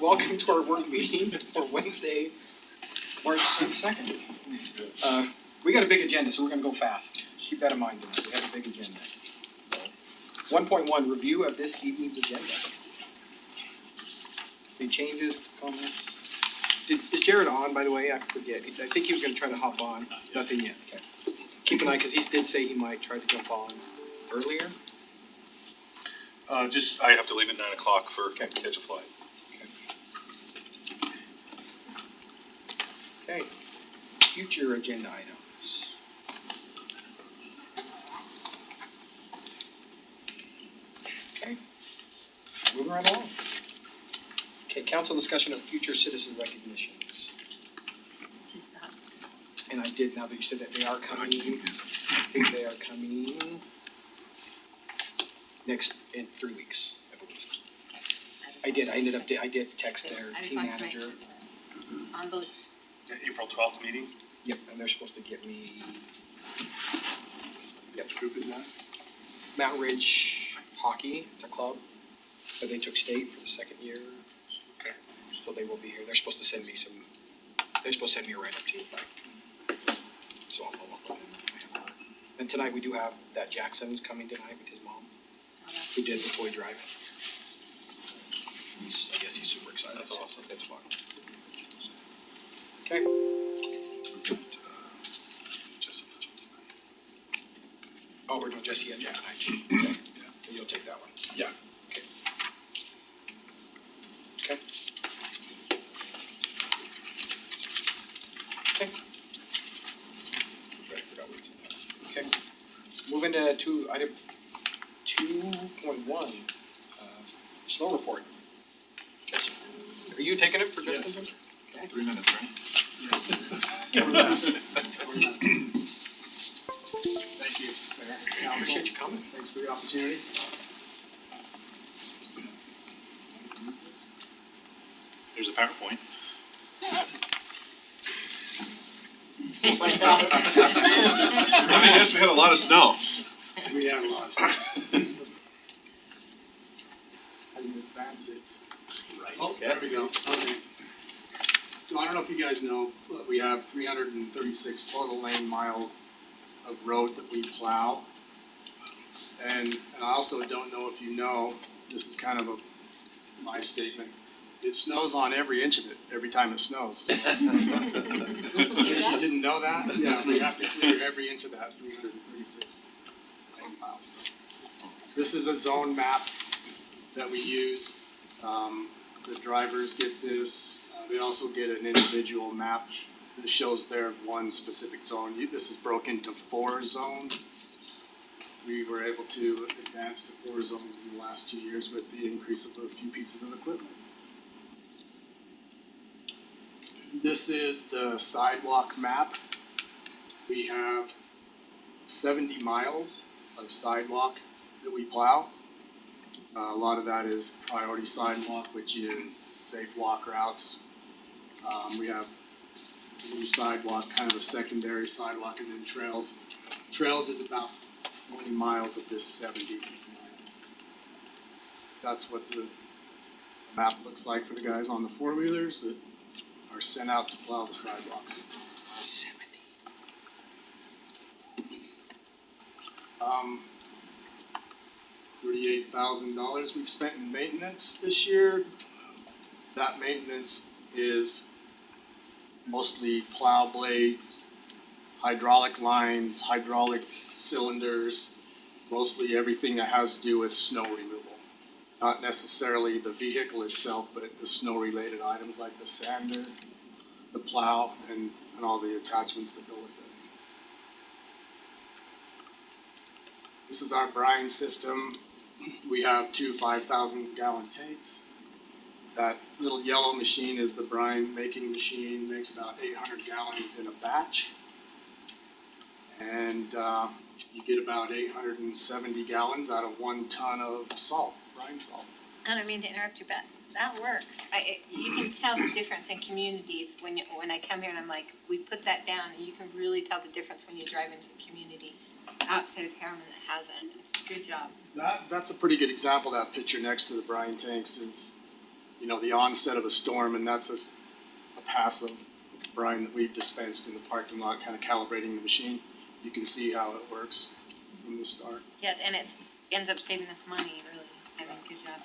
Welcome to our work meeting for Wednesday, March 22nd. We got a big agenda, so we're gonna go fast. Keep that in mind, we have a big agenda. 1.1, review of this evening's agenda. Any changes, comments? Is Jared on, by the way? I forget. I think he was gonna try to hop on. Nothing yet. Okay. Keep an eye, because he did say he might try to jump on earlier. I have to leave at 9 o'clock for Okay. catch a flight. Okay. Future agenda items. Okay. Moving right along. Okay, council discussion of future citizen recognitions. Just that. And I did, now that you said that they are coming, I think they are coming in 3 weeks, I believe. I did text their I just team wanted to make manager. sure that on those, The April 12th meeting? Yep, and they're supposed to get me. Yep. Which group is that? Mount Ridge Hockey, it's a club, but they took state for the second year. Okay. So they will be here, they're supposed to send me a write-up too. So I'll follow up with them. And tonight we do have that Jackson's coming tonight with his mom, who did the toy drive. I guess he's super excited. That's awesome. That's fun. Okay. Just a budget tonight. Oh, we're doing Jesse and Jack tonight. Okay. And you'll take that one. Yeah. Okay. Okay. Okay. I forgot what it's in. Okay. Moving to item 2.1, snow report. Are you taking it for Justin? Yes. Okay. 3 minutes, right? Yes. Or less. Or less. Thank you, Mayor, Council. Appreciate you coming. Thanks for the opportunity. There's a PowerPoint. Let me guess, we had a lot of snow. We had a lot of stuff. How do you advance it? Right. Oh, there we go, okay. So I don't know if you guys know, but we have 336 total lane miles of road that we plow. And I also don't know if you know, this is kind of my statement, it snows on every inch of it, every time it snows. If you didn't know that, yeah, we have to clear every inch of that 336 lane miles. This is a zone map that we use. The drivers get this. They also get an individual map that shows their one specific zone. This is broken into 4 zones. We were able to advance to 4 zones in the last 2 years with the increase of a few pieces of equipment. This is the sidewalk map. We have 70 miles of sidewalk that we plow. A lot of that is priority sidewalk, which is safe walk routes. We have blue sidewalk, kind of a secondary sidewalk, and then trails. Trails is about 20 miles of this 70 miles. That's what the map looks like for the guys on the 4-wheelers that are sent out to plow the sidewalks. 70. $38,000 we've spent in maintenance this year. That maintenance is mostly plow blades, hydraulic lines, hydraulic cylinders, mostly everything that has to do with snow removal. Not necessarily the vehicle itself, but the snow related items like the sander, the plow, and all the attachments that go with it. This is our brine system. We have 2 5,000 gallon tanks. That little yellow machine is the brine making machine, makes about 800 gallons in a batch. And you get about 870 gallons out of 1 ton of salt, brine salt. I don't mean to interrupt you, but that works. You can tell the difference in communities when I come here and I'm like, we put that down, and you can really tell the difference when you drive into a community outside of Harriman that hasn't. Good job. That's a pretty good example. That picture next to the brine tanks is, the onset of a storm, and that's a pass of brine that we've dispensed in the parking lot, kind of calibrating the machine. You can see how it works from the start. Yeah, and it ends up saving us money, really. I mean, good job.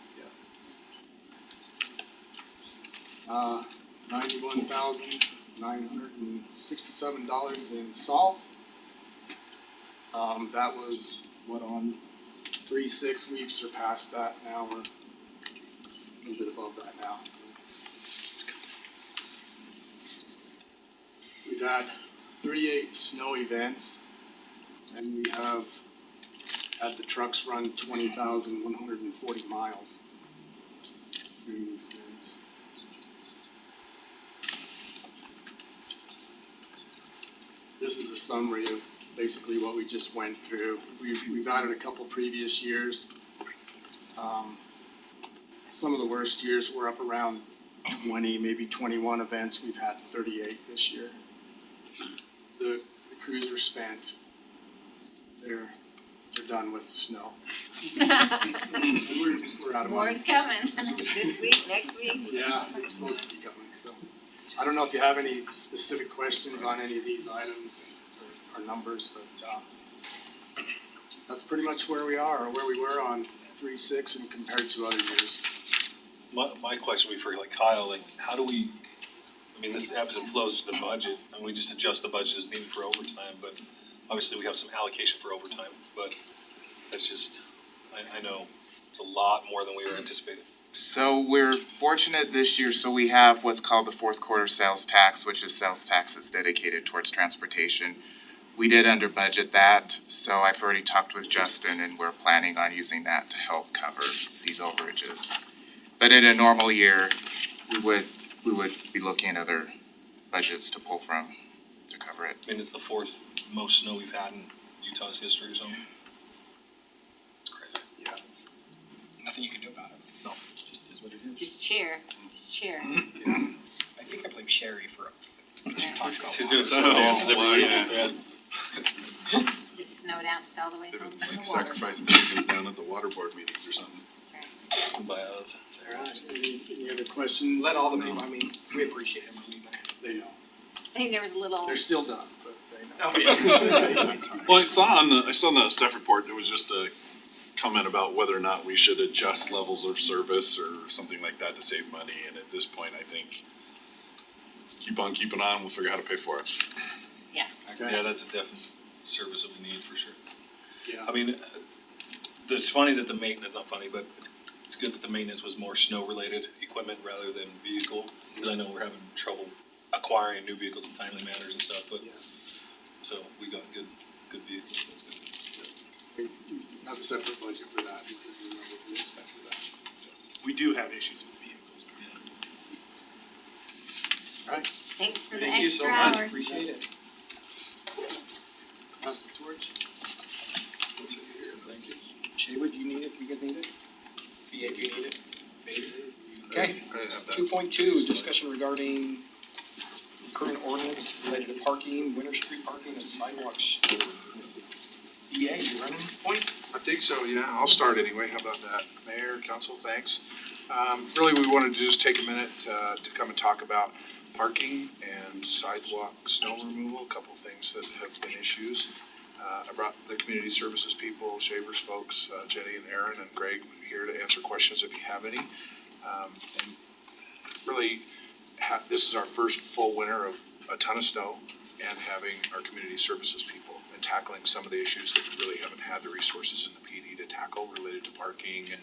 $91,967 in salt. That was on 3/6, we've surpassed that now, we're a little bit above that now, so. We've had 38 snow events, and we have had the trucks run 20,140 miles during these events. This is a summary of basically what we just went through. We've added a couple previous years. Some of the worst years were up around 20, maybe 21 events. We've had 38 this year. The crews are spent. They're done with the snow. We're out of money. More's coming. This week, next week. Yeah, it's supposed to be coming, so. I don't know if you have any specific questions on any of these items or numbers, but, that's pretty much where we are, or where we were on 3/6 and compared to other years. My question would be for like Kyle, like how do we, this ebbs and flows to the budget, and we just adjust the budget as needed for overtime, but obviously we have some allocation for overtime, but that's just, I know it's a lot more than we were anticipating. So we're fortunate this year, so we have what's called the fourth quarter sales tax, which is sales taxes dedicated towards transportation. We did under budget that, so I've already talked with Justin and we're planning on using that to help cover these overages. But in a normal year, we would be looking at other budgets to pull from to cover it. It's the fourth most snow we've had in Utah's history or something. It's crazy. Yeah. Nothing you can do about it. No. Just is what it is. Just cheer. I think I blame Sherry for what she talked about. She's doing snow dances every week. Just snow danced all the way They've home been from the like water. sacrificing chickens down at the water board meetings or something. That's right. By us. Alright, any other questions? Let all the people, we appreciate him, They know. I think there was a little. They're still done, but they know. Oh, yeah. Well, I saw on the staff report, there was just a comment about whether or not we should adjust levels of service or something like that to save money, and at this point, I think keep on keeping on, we'll figure out how to pay for it. Okay? Yeah, that's a definite service that we need for sure. Yeah. It's funny that the maintenance, not funny, but it's good that the maintenance was more snow-related equipment rather than vehicle, because I know we're having trouble acquiring new vehicles in timely manners and stuff, but, Yeah. so we got good vehicles, that's good. We have a separate budget for that because we know what the expense of that. We do have issues with vehicles. Alright, Thanks for the Thank you so extra much, hours. appreciate it. pass the torch. Thank you. Shaver, do you need it? You guys need it? BA, do you need it? Okay, 2.2, discussion regarding current ordinance related to parking, Winter Street parking, and sidewalks. BA, you running point? I think so, yeah, I'll start anyway, how about that? Mayor, council, thanks. Really, we wanted to just take a minute to come and talk about parking and sidewalk snow removal, a couple things that have been issues. I brought the community services people, Shavers folks, Jenny and Aaron and Greg here to answer questions if you have any. And really, this is our first full winter of a ton of snow and having our community services people and tackling some of the issues that we really haven't had the resources in the PD to tackle related to parking and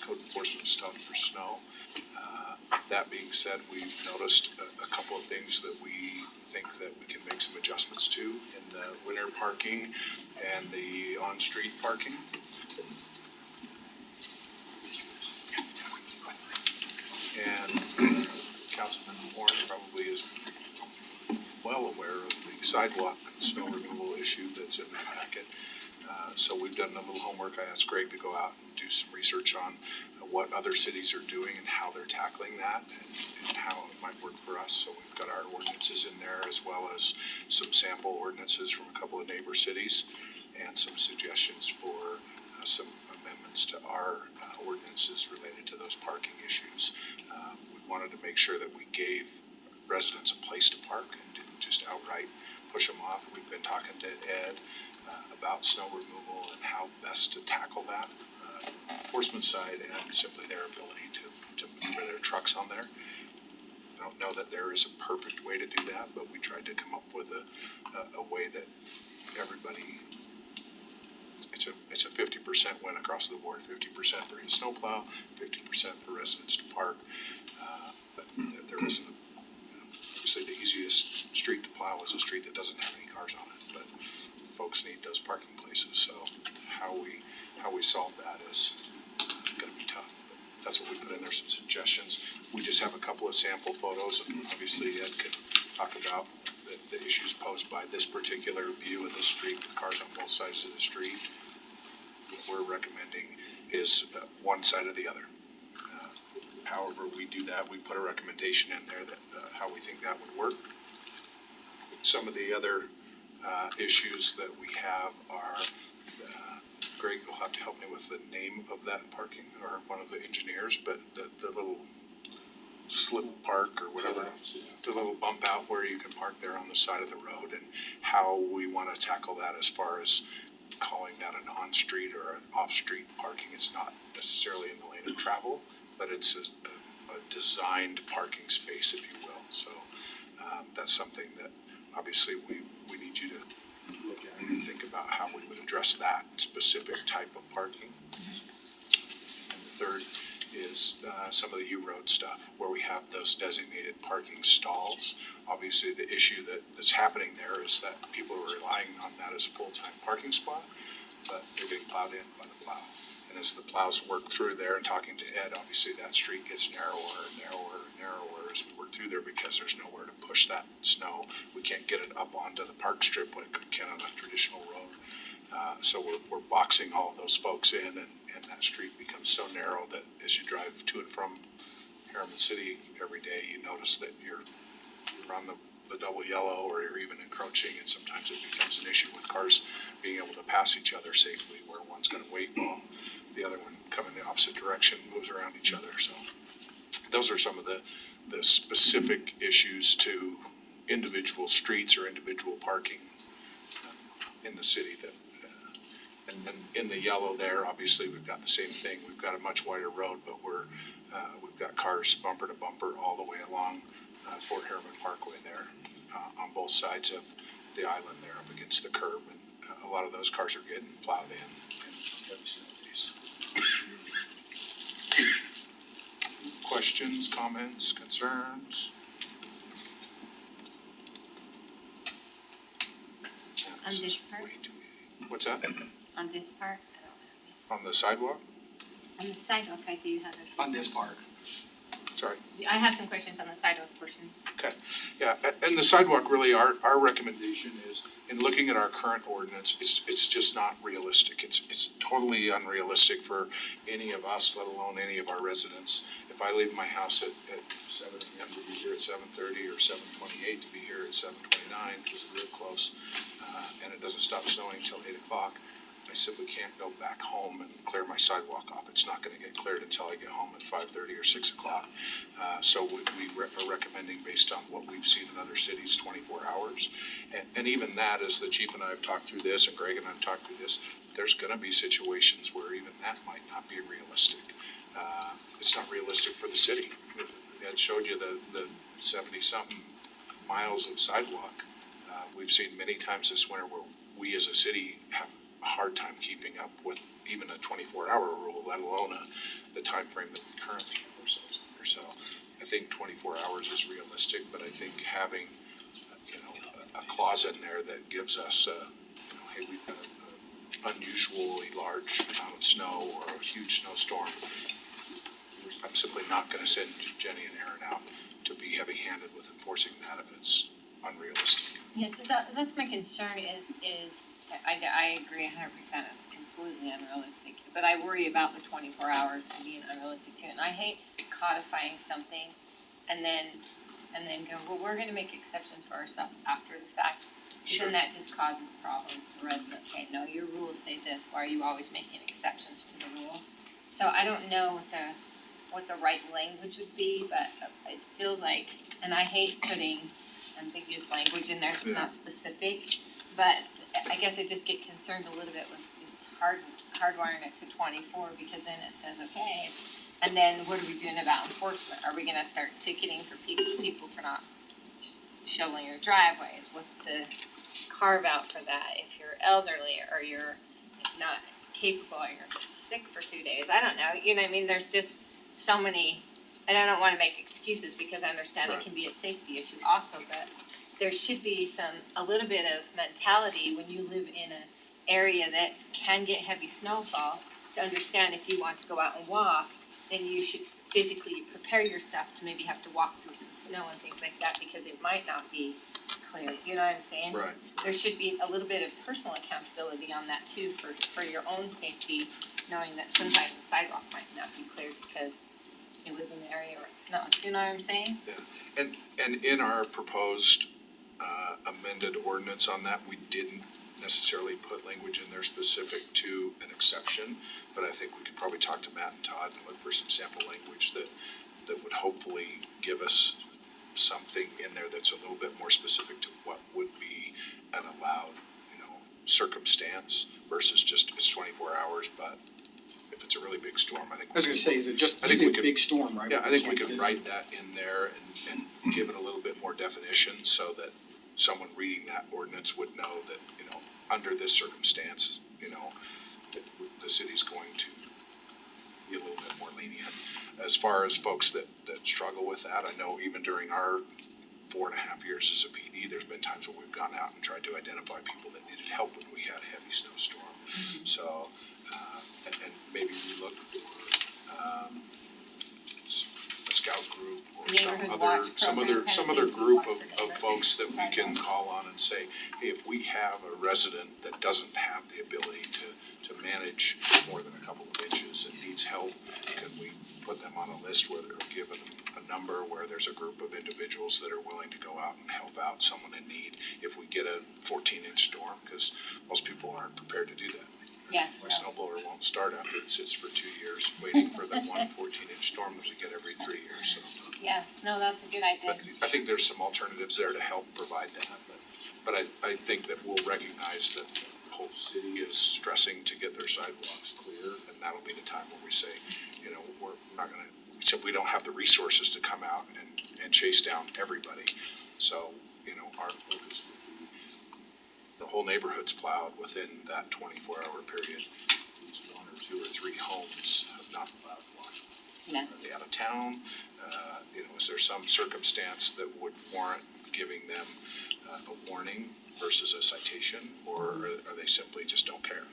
code enforcement stuff for snow. That being said, we've noticed a couple of things that we think that we can make some adjustments to in the winter parking and the on-street parking. And Councilman Horn probably is well aware of the sidewalk snow removal issue that's in the packet. So we've done a little homework. I asked Greg to go out and do some research on what other cities are doing and how they're tackling that and how it might work for us. So we've got our ordinances in there as well as some sample ordinances from a couple of neighbor cities and some suggestions for some amendments to our ordinances related to those parking issues. We wanted to make sure that we gave residents a place to park and didn't just outright push them off. We've been talking to Ed about snow removal and how best to tackle that, enforcement side and simply their ability to maneuver their trucks on there. I don't know that there is a perfect way to do that, but we tried to come up with a way that everybody, it's a 50% win across the board, 50% for a snowplow, 50% for residents to park. But there isn't, obviously the easiest street to plow is a street that doesn't have any cars on it, but folks need those parking places, so how we solve that is gonna be tough. But that's what we put in there, some suggestions. We just have a couple of sample photos, and obviously Ed could talk about the issues posed by this particular view of the street, with cars on both sides of the street. What we're recommending is one side or the other. However we do that, we put a recommendation in there that how we think that would work. Some of the other issues that we have are, Greg will have to help me with the name of that parking, or one of the engineers, but the little slip park or whatever, the little bump out where you can park there on the side of the road, and how we want to tackle that as far as calling that an on-street or an off-street parking. It's not necessarily in the lane of travel, but it's a designed parking space, if you will. So that's something that obviously we need you to look at and think about how we would address that specific type of parking. And the third is some of the U-Road stuff, where we have those designated parking stalls. Obviously, the issue that's happening there is that people are relying on that as a full-time parking spot, but they're getting plowed in by the plow. And as the plows work through there, and talking to Ed, obviously that street gets narrower and narrower and narrower as we work through there, because there's nowhere to push that snow. We can't get it up onto the park strip like we can on a traditional road. So we're boxing all of those folks in, and that street becomes so narrow that as you drive to and from Harriman City every day, you notice that you're on the double yellow, or you're even encroaching, and sometimes it becomes an issue with cars being able to pass each other safely, where one's gonna wait while the other one coming the opposite direction moves around each other. So those are some of the specific issues to individual streets or individual parking in the city. That and then in the yellow there, obviously we've got the same thing. We've got a much wider road, but we've got cars bumper to bumper all the way along Fort Harriman Parkway there, on both sides of the island there up against the curb, and a lot of those cars are getting plowed in heavy snow days. Questions, comments, concerns? On this part? What's that? On this part, I don't have On the sidewalk? it. On the sidewalk, I do have it. On this part. Sorry. I have some questions on the sidewalk portion. Yeah, and the sidewalk, really, our recommendation is, in looking at our current ordinance, it's just not realistic. It's totally unrealistic for any of us, let alone any of our residents. If I leave my house at 7 AM to be here at 7:30, or 7:28 to be here at 7:29, because it's real close, and it doesn't stop snowing until 8 o'clock, I simply can't go back home and clear my sidewalk off. It's not gonna get cleared until I get home at 5:30 or 6 o'clock. So we are recommending, based on what we've seen in other cities, 24 hours. And even that, as the chief and I have talked through this, and Greg and I have talked through this, there's gonna be situations where even that might not be realistic. It's not realistic for the city. Ed showed you the 70-something miles of sidewalk. We've seen many times this winter where we as a city have a hard time keeping up with even a 24-hour rule, let alone the time frame that we currently have ourselves under. So I think 24 hours is realistic, but I think having, a clause in there that gives us, hey, we've got an unusually large amount of snow or a huge snowstorm. I'm simply not gonna send Jenny and Aaron out to be heavy-handed with enforcing that if it's unrealistic. Yeah, so that's my concern is I agree 100%. It's completely unrealistic. But I worry about the 24 hours and being unrealistic too. And I hate codifying something and then go, well, we're gonna make exceptions for ourselves after the fact. Sure. Then that just causes problems. The residents say, no, your rules say this. Why are you always making exceptions to the rule? So I don't know what the right language would be, but it feels like, and I hate putting ambiguous language in there if it's not specific, but I guess I just get concerned a little bit with just hardwiring it to 24, because then it says, okay, and then what are we doing about enforcement? Are we gonna start ticketing for people for not shoveling your driveways? What's the carve out for that if you're elderly or you're not capable or you're sick for 2 days? I don't know, you know what I mean? There's just so many, and I don't wanna make excuses because I understand it can be a safety issue also, but there should be a little bit of mentality when you live in an area that can get heavy snowfall, to understand if you want to go out and walk, then you should physically prepare yourself to maybe have to walk through some snow and things like that, because it might not be clear. Do you know what I'm saying? Right. There should be a little bit of personal accountability on that too, for your own safety, knowing that sometimes the sidewalk might not be clear because you live in an area where it snows. Do you know what I'm saying? And in our proposed amended ordinance on that, we didn't necessarily put language in there specific to an exception, but I think we could probably talk to Matt and Todd and look for some sample language that would hopefully give us something in there that's a little bit more specific to what would be an allowed, circumstance versus just it's 24 hours, but if it's a really big storm, I think. I was gonna say, is it just I think a we could- big storm, right? Yeah, I think we can't could get- write that in there and give it a little bit more definition so that someone reading that ordinance would know that, under this circumstance, that the city's going to be a little bit more lenient. As far as folks that struggle with that, I know even during our 4.5 years as a PD, there's been times when we've gone out and tried to identify people that needed help when we had a heavy snowstorm. So, and maybe we look for, a scout group or some other group of folks that we can call on and say, hey, if we have a resident that doesn't have the ability to manage more than a couple of inches and needs help, can we put them on a list where they're given a number where there's a group of individuals that are willing to go out and help out someone in need if we get a 14-inch storm, because most people aren't prepared to do that. Yeah. My snow blower won't start after it sits for 2 years waiting for the one 14-inch storm that we get every 3 years, so. Yeah, no, that's a good idea. But I think there's some alternatives there to help provide that, but I think that we'll recognize that the whole city is stressing to get their sidewalks clear, and that'll be the time where we say, we're not gonna, we don't have the resources to come out and chase down everybody. So, our focus would be the whole neighborhood's plowed within that 24-hour period. Each 1 or 2 or 3 homes have not plowed one. No. Are they out of town? Is there some circumstance that would warrant giving them a warning versus a citation, or are they simply just don't care?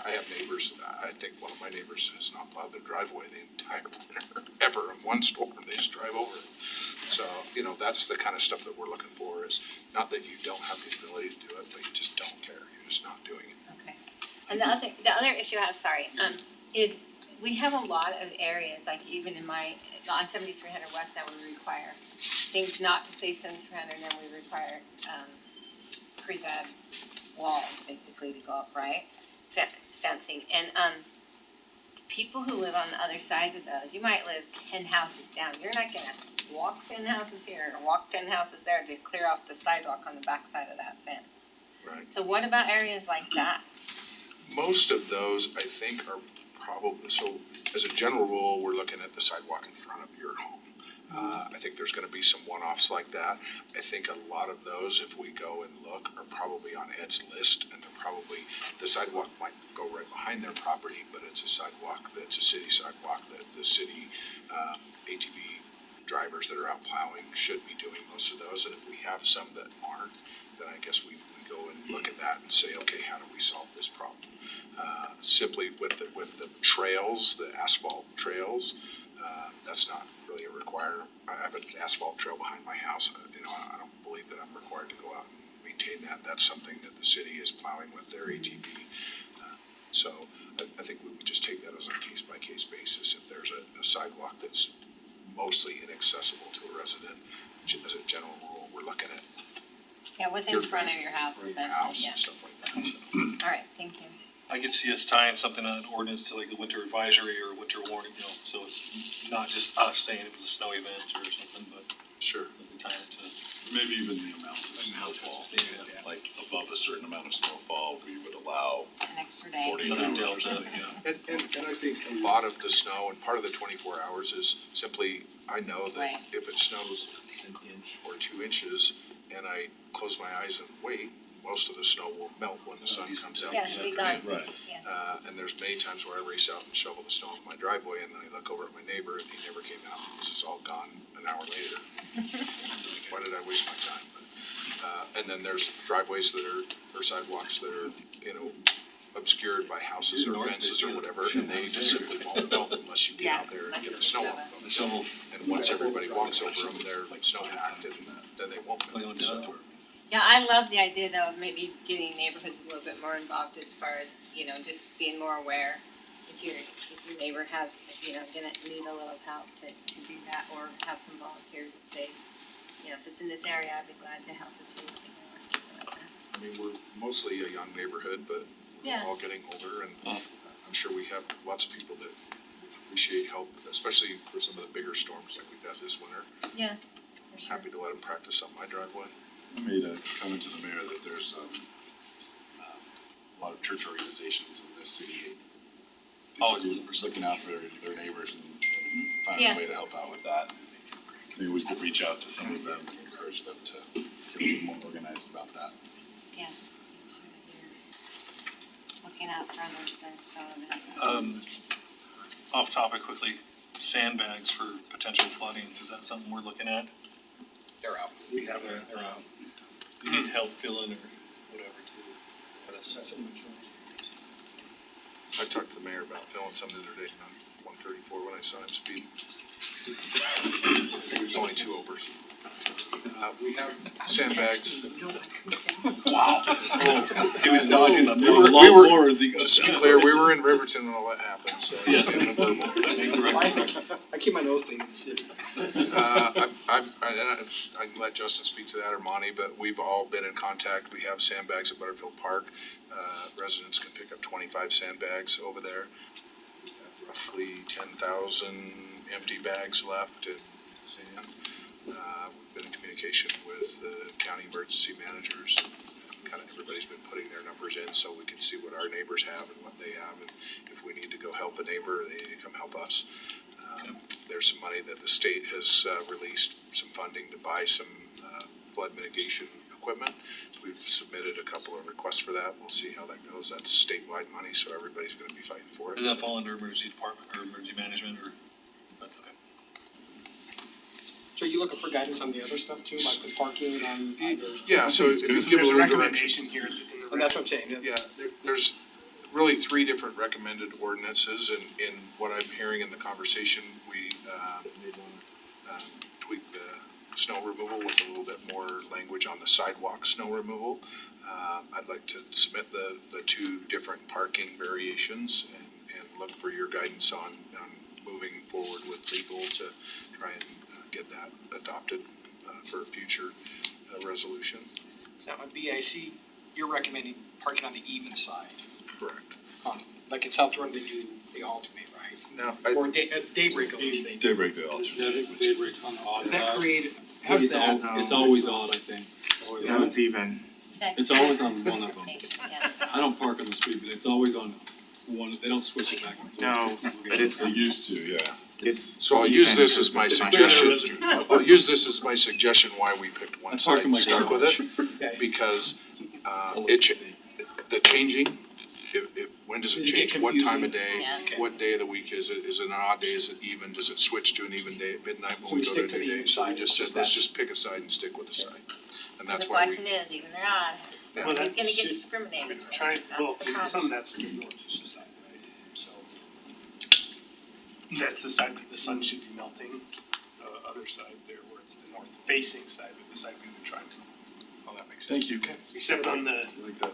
I have neighbors, I think one of my neighbors has not plowed their driveway the entire winter, ever, in one storm, they just drive over it. So, that's the kind of stuff that we're looking for, is not that you don't have the ability to do it, but you just don't care, you're just not doing it. Okay. And the other issue I have, is we have a lot of areas, like even on 7300 West now we require things not to face 7300, and we require, prefab walls basically to go up, right? Fencing, and, people who live on the other sides of those, you might live 10 houses down, you're not gonna walk 10 houses here or walk 10 houses there to clear off the sidewalk on the backside of that fence. Right. So what about areas like that? Most of those, I think, are probably, so as a general rule, we're looking at the sidewalk in front of your home. I think there's gonna be some one-offs like that. I think a lot of those, if we go and look, are probably on Ed's list, and they're probably, the sidewalk might go right behind their property, but it's a sidewalk, that's a city sidewalk that the city, ATV drivers that are out plowing should be doing most of those, and if we have some that aren't, then I guess we go and look at that and say, okay, how do we solve this problem? Simply with the trails, the asphalt trails, that's not really a requirement. I have an asphalt trail behind my house, I don't believe that I'm required to go out and maintain maintain that. That's something that the city is plowing with their ATV. So I think we would just take that as a case by case basis. If there's a sidewalk that's mostly inaccessible to a resident, as a general rule, we're looking at Yeah, what's in your front of your house your essentially, house yeah. and stuff like that, so. Alright, thank you. I could see us tying something on an ordinance to like the winter advisory or winter warning, you know, so it's not just us saying it was a snow event or something, but Sure. something tying it to. Maybe even the amount of snowfall, Yeah. like above a certain amount of snowfall, we would allow An extra day. 48 Another hours or delta, something, yeah. And I think a lot of the snow and part of the 24 hours is simply, I know that Right. if it snows an inch or 2 inches and I close my eyes and wait, most of the snow will melt when the sun comes out Yeah, this it'll be afternoon. gone. Right. Yeah. And there's many times where I race out and shovel the snow off my driveway and then I look over at my neighbor and he never came out because it's all gone an hour later. Why did I waste my time? And then there's driveways that are, or sidewalks that are, you know, obscured by houses or fences or whatever, and they just simply won't melt unless you get Yeah, out there and unless get you the snow shove off them. Shovel. And once everybody walks over them, they're snow packed and then they won't Like on melt. dust So, or- Yeah, I love the idea though of maybe getting neighborhoods a little bit more involved as far as, you know, just being more aware. If your neighbor has, you know, gonna need a little help to do that, or have some volunteers that say, you know, if it's in this area, I'd be glad to help if you, you know, or something like that. I mean, we're mostly a young neighborhood, but we're Yeah. all getting older and I'm sure we have lots of people that appreciate help, especially for some of the bigger storms like we've had this winter. Yeah, for sure. Happy to let them practice on my driveway. I made a comment to the mayor that there's a lot of church organizations in this city. Always They looking for should be looking out for their neighbors and finding Yeah. a way to help out with that. Maybe we could reach out to some of them and encourage them to get a little more organized about that. Yeah. Make sure that you're looking out for others, Off topic quickly, sandbags for potential flooding, is that something we're looking at? They're out. We have around. You need help filling or whatever to let us. I talked to the mayor about filling some the other day on 134 when I saw him speed. There's only 2 overs. We have sandbags. Wow. He was dodging them. We were, just to be clear, we were in Riverton when all that happened, so I just gave him a verbal. I keep my nose clean in the city. I can let Justin speak to that or Monty, but we've all been in contact. We have sandbags at Butterfield Park. Residents can pick up 25 sandbags over there. We have roughly 10,000 empty bags left in sand. We've been in communication with the county emergency managers. Kind of everybody's been putting their numbers in so we can see what our neighbors have and what they have. And if we need to go help a neighbor, they need to come help us. There's some money that the state has released, some funding to buy some flood mitigation equipment. We've submitted a couple of requests for that. We'll see how that goes. That's statewide money, so everybody's gonna be fighting for it. Does that fall under emergency department or emergency management or? That's okay. So are you looking for guidance on the other stuff too, like the parking on others? Yeah, so if you give a There's a little direction. recommendation here in the. And that's what I'm saying, Yeah, there's really 3 different recommended ordinances, and in what I'm hearing in the conversation, we may wanna tweak the snow removal with a little bit more language on the sidewalk snow removal. I'd like to submit the 2 different parking variations and look for your guidance on moving forward with legal to try and get that adopted for a future resolution. Now, on BIC, you're recommending parking on the even side. Correct. Like in South Jordan, they alternate, right? Now, Or Daybreak at least they do. Daybreak they alternate, which is. on the odd Does that side. create, how does that? It's always odd, I think. No, it's even. It's always on one of them. Yeah. I don't park on the street, but it's always on one, they don't switch it back and forth. No, but They it's, used to, yeah. it's. So I'll use this even as my because it's suggestion. I'll use this as my suggestion why we picked one I side park in and my stuck with it, Okay. because I'll look it and cha- see. the changing, when does it Does it get change? What time of confusing? day? Yeah. Okay. What day of the week is it? Is it an odd day? Is it even? Does it switch to an even day at midnight So when we we go stick to to a new the day? even So we side, just it's said, let's just pick a side and stick with the side. And So that's the why question is, even they're odd, Yeah. who's Well, gonna get should- discriminated? Try, well, That's the problem. some of that's the north side, right? So. That's the side that the sun should be melting, other side there where it's the north facing side, but the side we would try to Oh, that makes sense. Thank you. Except on the, I like that.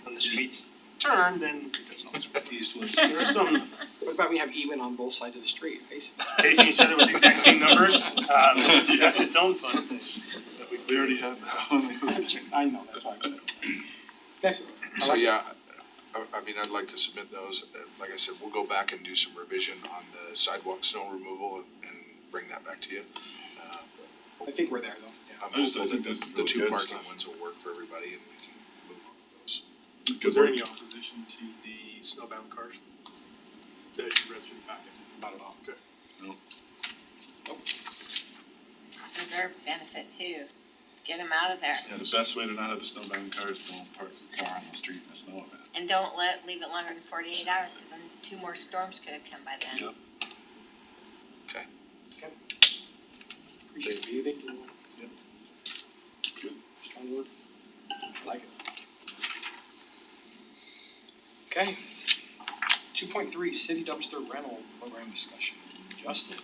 on the streets turn, then That's always east west. there's some What about we have even on both sides of the street, basically? facing each other with the exact same numbers. That's its own fun thing. But We already had that one. I know, that's why. Okay. So, yeah, I mean, I'd like to submit those. Like I said, we'll go back and do some revision on the sidewalk snow removal and bring that back to you. I think we're there though, yeah. I'm I just hopeful think that this is the really two good parking stuff. ones will work for everybody and we can move on with those. Was there any opposition to the snowbound cars? That you read through the packet? Not at all. Okay. They're a benefit too. Get them out of there. Yeah, the best way to not have a snowbound car is don't park your car on the street in a snow event. And don't leave it longer than 48 hours, cause then 2 more storms could have come by then. Yep. Appreciate it. Do you think you Yep. Good. strong word? I like it. Okay. 2.3, city dumpster rental program discussion. Justin.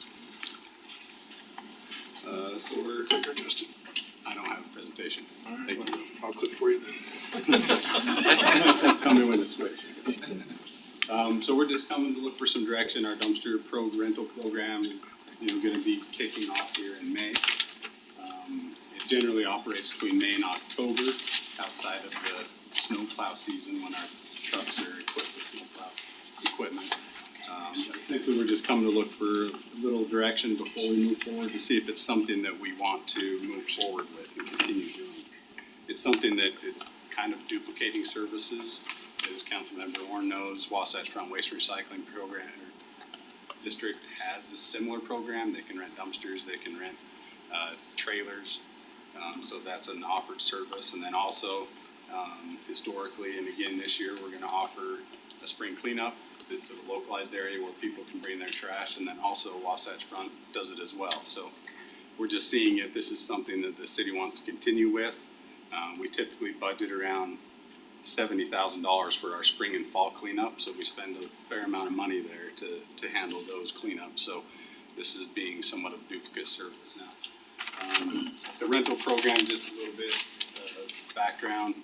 So we're, Clicker, Justin. I don't have a presentation. Alright, Thank you. I'll click for you then. Tell me when to switch. So we're just coming to look for some direction. Our dumpster rental program is, gonna be kicking off here in May. It generally operates between May and October, outside of the snowplow season when our trucks are equipped with snowplow equipment. Essentially, we're just coming to look for a little direction before we move forward to see if it's something that we want to move forward with and continue doing. It's something that is kind of duplicating services. As Councilmember Orr knows, Wasatch Front Waste Recycling Program District has a similar program. They can rent dumpsters, they can rent trailers. So that's an offered service. And then also, historically, and again this year, we're gonna offer a spring cleanup. It's a localized area where people can bring their trash, and then also Wasatch Front does it as well. So we're just seeing if this is something that the city wants to continue with. We typically budget around $70,000 for our spring and fall cleanup, so we spend a fair amount of money there to handle those cleanups. So this is being somewhat of a duplicate service now. The rental program, just a little bit of background.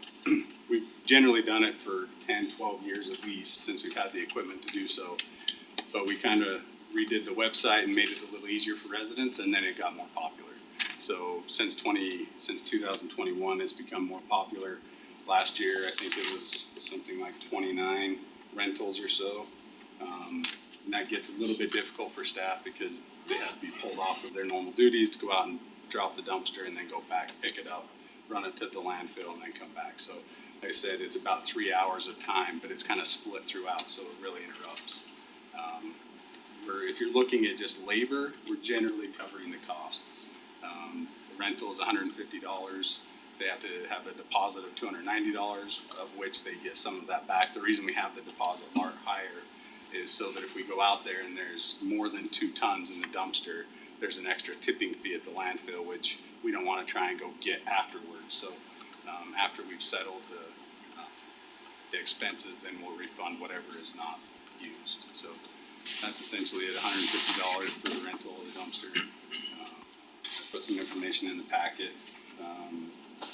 We've generally done it for 10, 12 years at least, since we've had the equipment to do so. But we kind of redid the website and made it a little easier for residents, and then it got more popular. So since 2021, it's become more popular. Last year, I think it was something like 29 rentals or so. And that gets a little bit difficult for staff because they have to be pulled off of their normal duties to go out and drop the dumpster and then go back, pick it up, run it to the landfill, and then come back. So like I said, it's about 3 hours of time, but it's kind of split throughout, so it really interrupts. If you're looking at just labor, we're generally covering the cost. The rental is $150. They have to have a deposit of $290, of which they get some of that back. The reason we have the deposit higher is so that if we go out there and there's more than 2 tons in the dumpster, there's an extra tipping fee at the landfill, which we don't want to try and go get afterwards. So after we've settled the expenses, then we'll refund whatever is not used. So that's essentially at $150 for the rental of the dumpster. I put some information in the packet.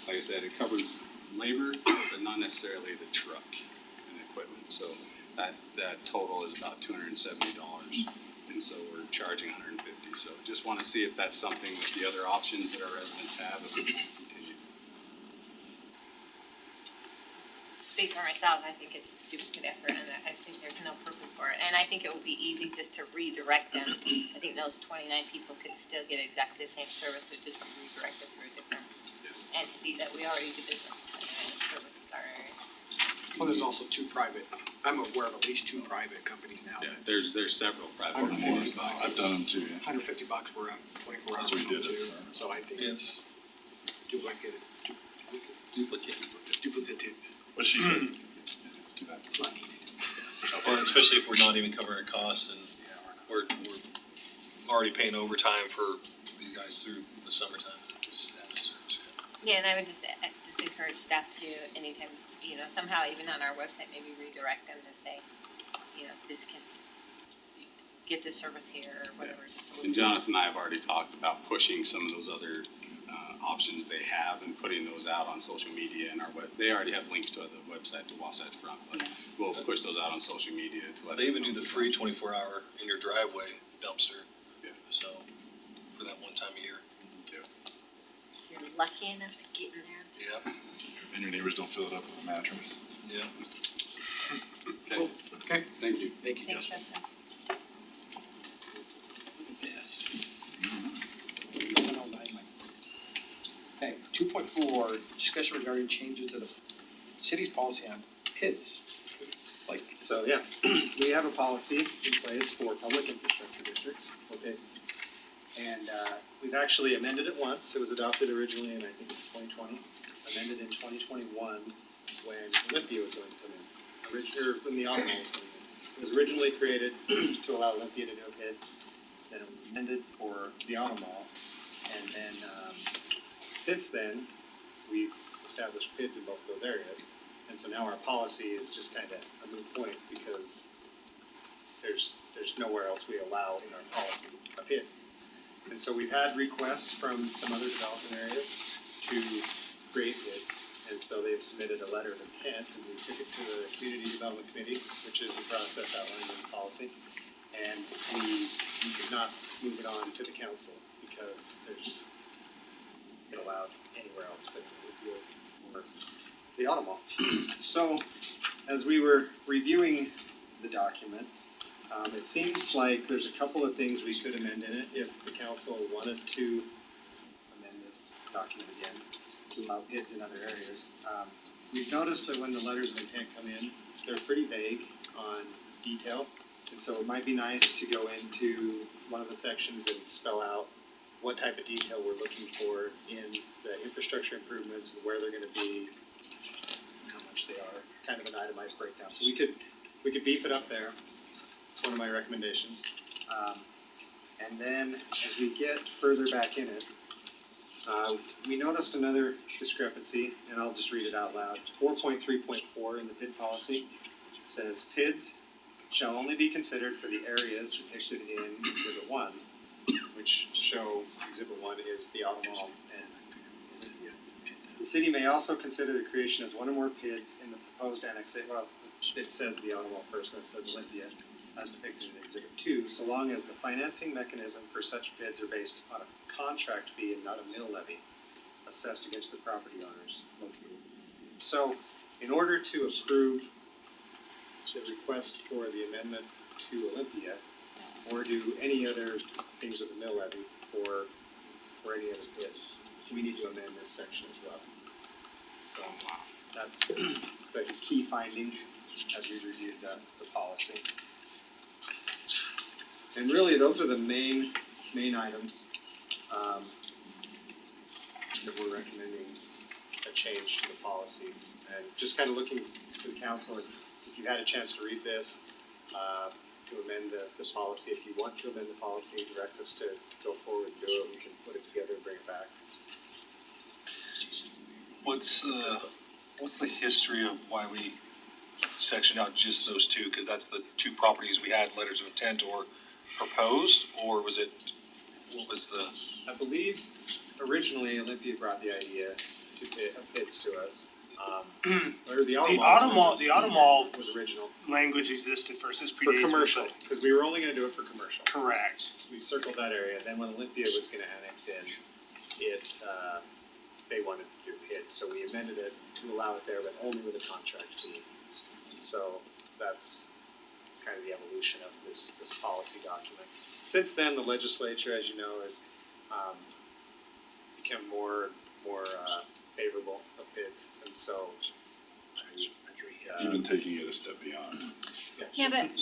Like I said, it covers labor, but not necessarily the truck and equipment. So that total is about $270, and so we're charging $150. So just want to see if that's something with the other options that our residents have, if we can continue. Speak for myself, I think it's duplicate effort, and I think there's no purpose for it. And I think it would be easy just to redirect them. I think those 29 people could still get exactly the same service, so just be redirected through a different entity that we already do business with, and services our area. Well, there's also 2 private, I'm aware of at least 2 private companies now. Yeah, there's several private ones. $150. I've done them too, yeah. $150 for a 24 hour That's what we did too. it for. So I think Yeah. it's duplicated. Duplicated. What she said. Let's do that. It's not needed. Well, especially if we're not even covering costs and we're already paying overtime for these guys through the summertime. Yeah, and I would just encourage staff to, anytime, somehow even on our website, maybe redirect them to say, this can, get this service here, or whatever is a solution. And Jonathan and I have already talked about pushing some of those other options they have and putting those out on social media and they already have links to the website to Wasatch Front, but we'll push those out on social media to let They even them do know. the free 24-hour in your driveway dumpster. Yeah. So, for that one time a year. You're lucky enough to get in there. Yeah. And your neighbors don't fill it up with a mattress. Yeah. Okay, Okay, thank you. thank you, Thanks, Justin. Justin. Yes. Okay, 2.4, discussion regarding changes to the city's policy on PIDs. Like, So, yeah, we have a policy in place for public infrastructure districts, for PIDs. And, we've actually amended it once, it was adopted originally in, I think it's 2020, amended in 2021 when Olympia was going to come in, when the automobile was coming in. It was originally created to allow Olympia to do a PID, then it was amended for the automobile, and then, since then, we've established PIDs in both those areas. And so now our policy is just kind of a moot point because there's nowhere else we allow in our policy a PID. And so we've had requests from some other development areas to create PIDs. And so they've submitted a letter of intent and we took it to the Community Development Committee, which is the process outlined in the policy. And we could not move it on to the council because there's it allowed anywhere else but or the automobile. So, as we were reviewing the document, it seems like there's a couple of things we could amend in it if the council wanted to amend this document again to allow PIDs in other areas. We've noticed that when the letters of intent come in, they're pretty vague on detail. And so it might be nice to go into one of the sections and spell out what type of detail we're looking for in the infrastructure improvements and where they're gonna be, how much they are, kind of an itemized breakdown. So we could beef it up there. It's one of my recommendations. And then as we get further back in it, we noticed another discrepancy, and I'll just read it out loud. 4.3.4 in the PID policy says PIDs shall only be considered for the areas depicted in Exhibit 1, which show Exhibit 1 is the automobile and Olympia. The city may also consider the creation of one or more PIDs in the proposed annexation. Well, it says the automobile first, then it says Olympia, as depicted in Exhibit 2, so long as the financing mechanism for such PIDs are based on a contract fee and not a mill levy assessed against the property owners located. So, in order to approve the request for the amendment to Olympia, or do any other things with the mill levy for any other PIDs, we need to amend this section as well. So, that's a key finding as we reviewed the policy. And really, those are the main items, that we're recommending a change to the policy. And just kind of looking to the council, if you had a chance to read this, to amend the policy, if you want to amend the policy, direct us to go forward and do it, we can put it together and bring it back. What's the history of why we sectioned out just those two? Cause that's the two properties we had letters of intent or proposed, or was it, what was the? I believe originally Olympia brought the idea to PIDs to us, or the automall was original. language existed first, this For predates. commercial, because we were only gonna do it for commercial. Correct. So we circled that area, then when Olympia was gonna annex in, they wanted to do PIDs, so we amended it to allow it there, but only with a contract fee. So that's kind of the evolution of this policy document. Since then, the legislature, as you know, has become more favorable of PIDs, and so Even taking it a step beyond. Yeah, but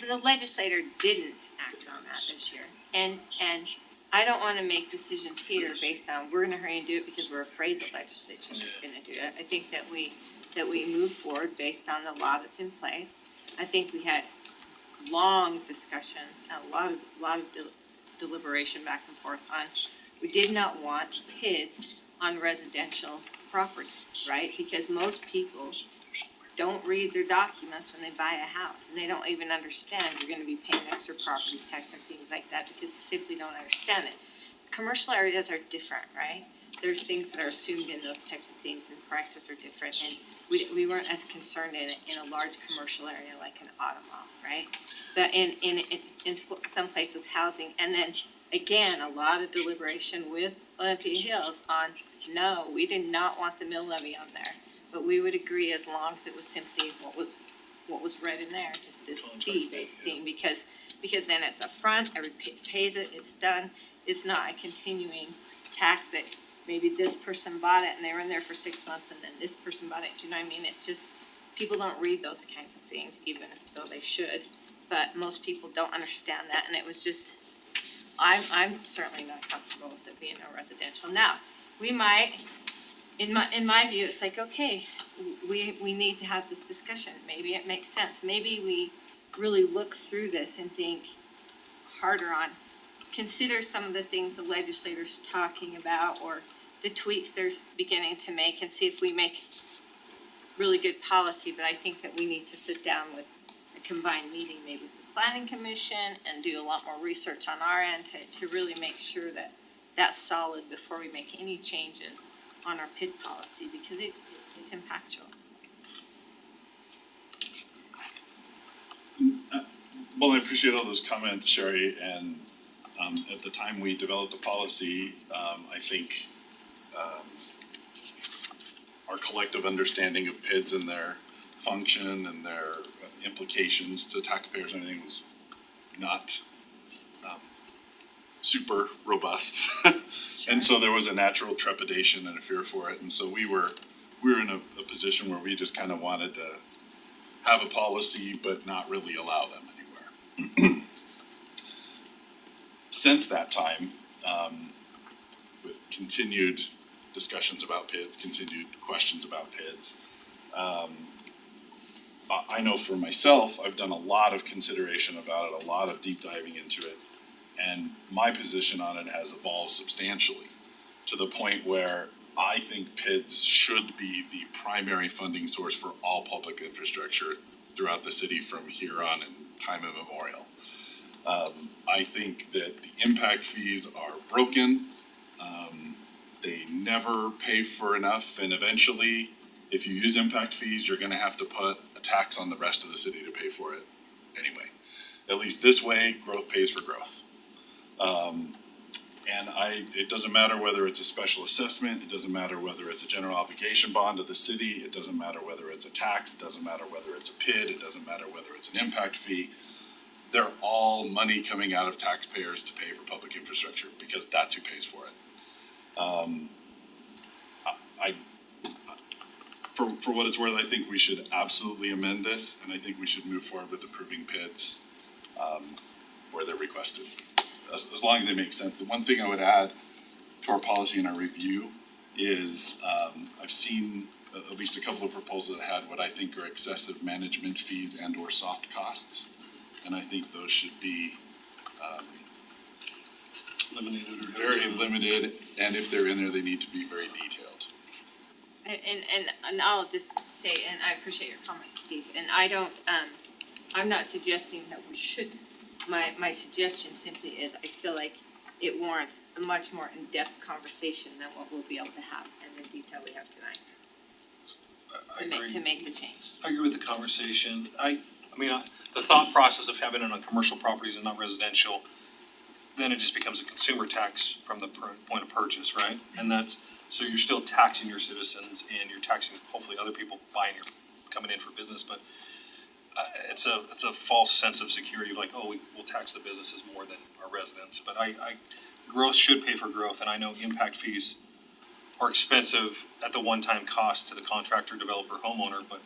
the legislator didn't act on that this year, and I don't wanna make decisions here based on, we're gonna hurry and do it because we're afraid the legislature's gonna do it. I think that we move forward based on the law that's in place. I think we had long discussions and a lot of deliberation back and forth on, we did not want PIDs on residential properties, right? Because most people don't read their documents when they buy a house, and they don't even understand you're gonna be paying extra property tax and things like that because they simply don't understand it. Commercial areas are different, right? there's things that are assumed in those types of things and prices are different. And we weren't as concerned in a large commercial area like an auto mall, right? But in some place with housing, and then again, a lot of deliberation with Olympia Hills on, no, we did not want the mill levy on there. But we would agree as long as it was simply what was read in there, just this fee-based thing, because then it's upfront, everybody pays it, it's done. It's not a continuing tax that maybe this person bought it and they were in there for 6 months and then this person bought it, do you know what I mean? It's just, people don't read those kinds of things, even though they should, but most people don't understand that, and it was just, I'm certainly not comfortable with it being a residential. Now, we might, in my view, it's like, okay, we need to have this discussion, maybe it makes sense, maybe we really look through this and think harder on, consider some of the things the legislators talking about, or the tweaks they're beginning to make, and see if we make really good policy. But I think that we need to sit down with a combined meeting, maybe with the planning commission, and do a lot more research on our end to really make sure that that's solid before we make any changes on our PID policy, because it's impactful. Well, I appreciate all those comments, Sherry, and at the time we developed the policy, I think our collective understanding of PIDs and their function and their implications to taxpayers and everything was not super robust. And so there was a natural trepidation and a fear for it, and so we were in a position where we just kind of wanted to have a policy but not really allow them anywhere. Since that time, with continued discussions about PIDs, continued questions about PIDs, I know for myself, I've done a lot of consideration about it, a lot of deep diving into it, and my position on it has evolved substantially to the point where I think PIDs should be the primary funding source for all public infrastructure throughout the city from here on in time immemorial. I think that the impact fees are broken. They never pay for enough, and eventually, if you use impact fees, you're gonna have to put a tax on the rest of the city to pay for it anyway. At least this way, growth pays for growth. And it doesn't matter whether it's a special assessment, it doesn't matter whether it's a general obligation bond of the city, it doesn't matter whether it's a tax, it doesn't matter whether it's a PID, it doesn't matter whether it's an impact fee. They're all money coming out of taxpayers to pay for public infrastructure, because that's who pays for it. For what it's worth, I think we should absolutely amend this, and I think we should move forward with approving PIDs, where they're requested, as long as they make sense. The one thing I would add to our policy and our review is, I've seen at least a couple of proposals that had what I think are excessive management fees and or soft costs. And I think those should be, Eliminated or very limited, and if they're in there, they need to be very detailed. And I'll just say, and I appreciate your comments, Steve, and I don't, I'm not suggesting that we shouldn't. My suggestion simply is, I feel like it warrants a much more in-depth conversation than what we'll be able to have in the detail we have tonight to make the change. I agree with the conversation. I mean, the thought process of having it on commercial properties and not residential, then it just becomes a consumer tax from the point of purchase, right? And so you're still taxing your citizens, and you're taxing hopefully other people coming in for business, but it's a false sense of security, like, oh, we'll tax the businesses more than our residents. But growth should pay for growth, and I know impact fees are expensive at the one-time cost to the contractor, developer, homeowner, but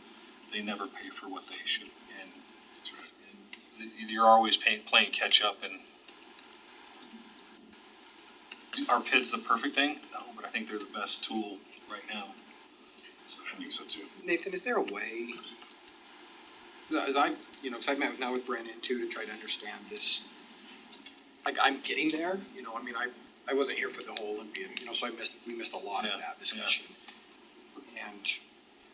they never pay for what they should. And you're always playing catch up. And are PIDs the perfect thing? No, but I think they're the best tool right now. So I think so too. Nathan, is there a way, as cause I've met now with Brandon too, to try to understand this, like, I'm getting there, I mean, I wasn't here for the whole Olympia, so we missed a lot of that discussion. And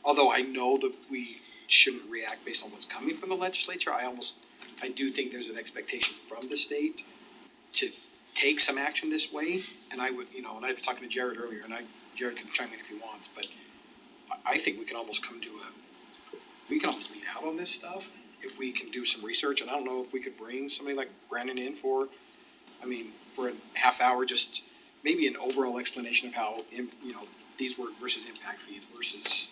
although I know that we shouldn't react based on what's coming from the legislature, I do think there's an expectation from the state to take some action this way, and I would, and I was talking to Jared earlier, and Jared can chime in if he wants, but I think we can almost we can almost lead out on this stuff if we can do some research, and I don't know if we could bring somebody like Brandon in for a half hour, just maybe an overall explanation of how, these work versus impact fees versus,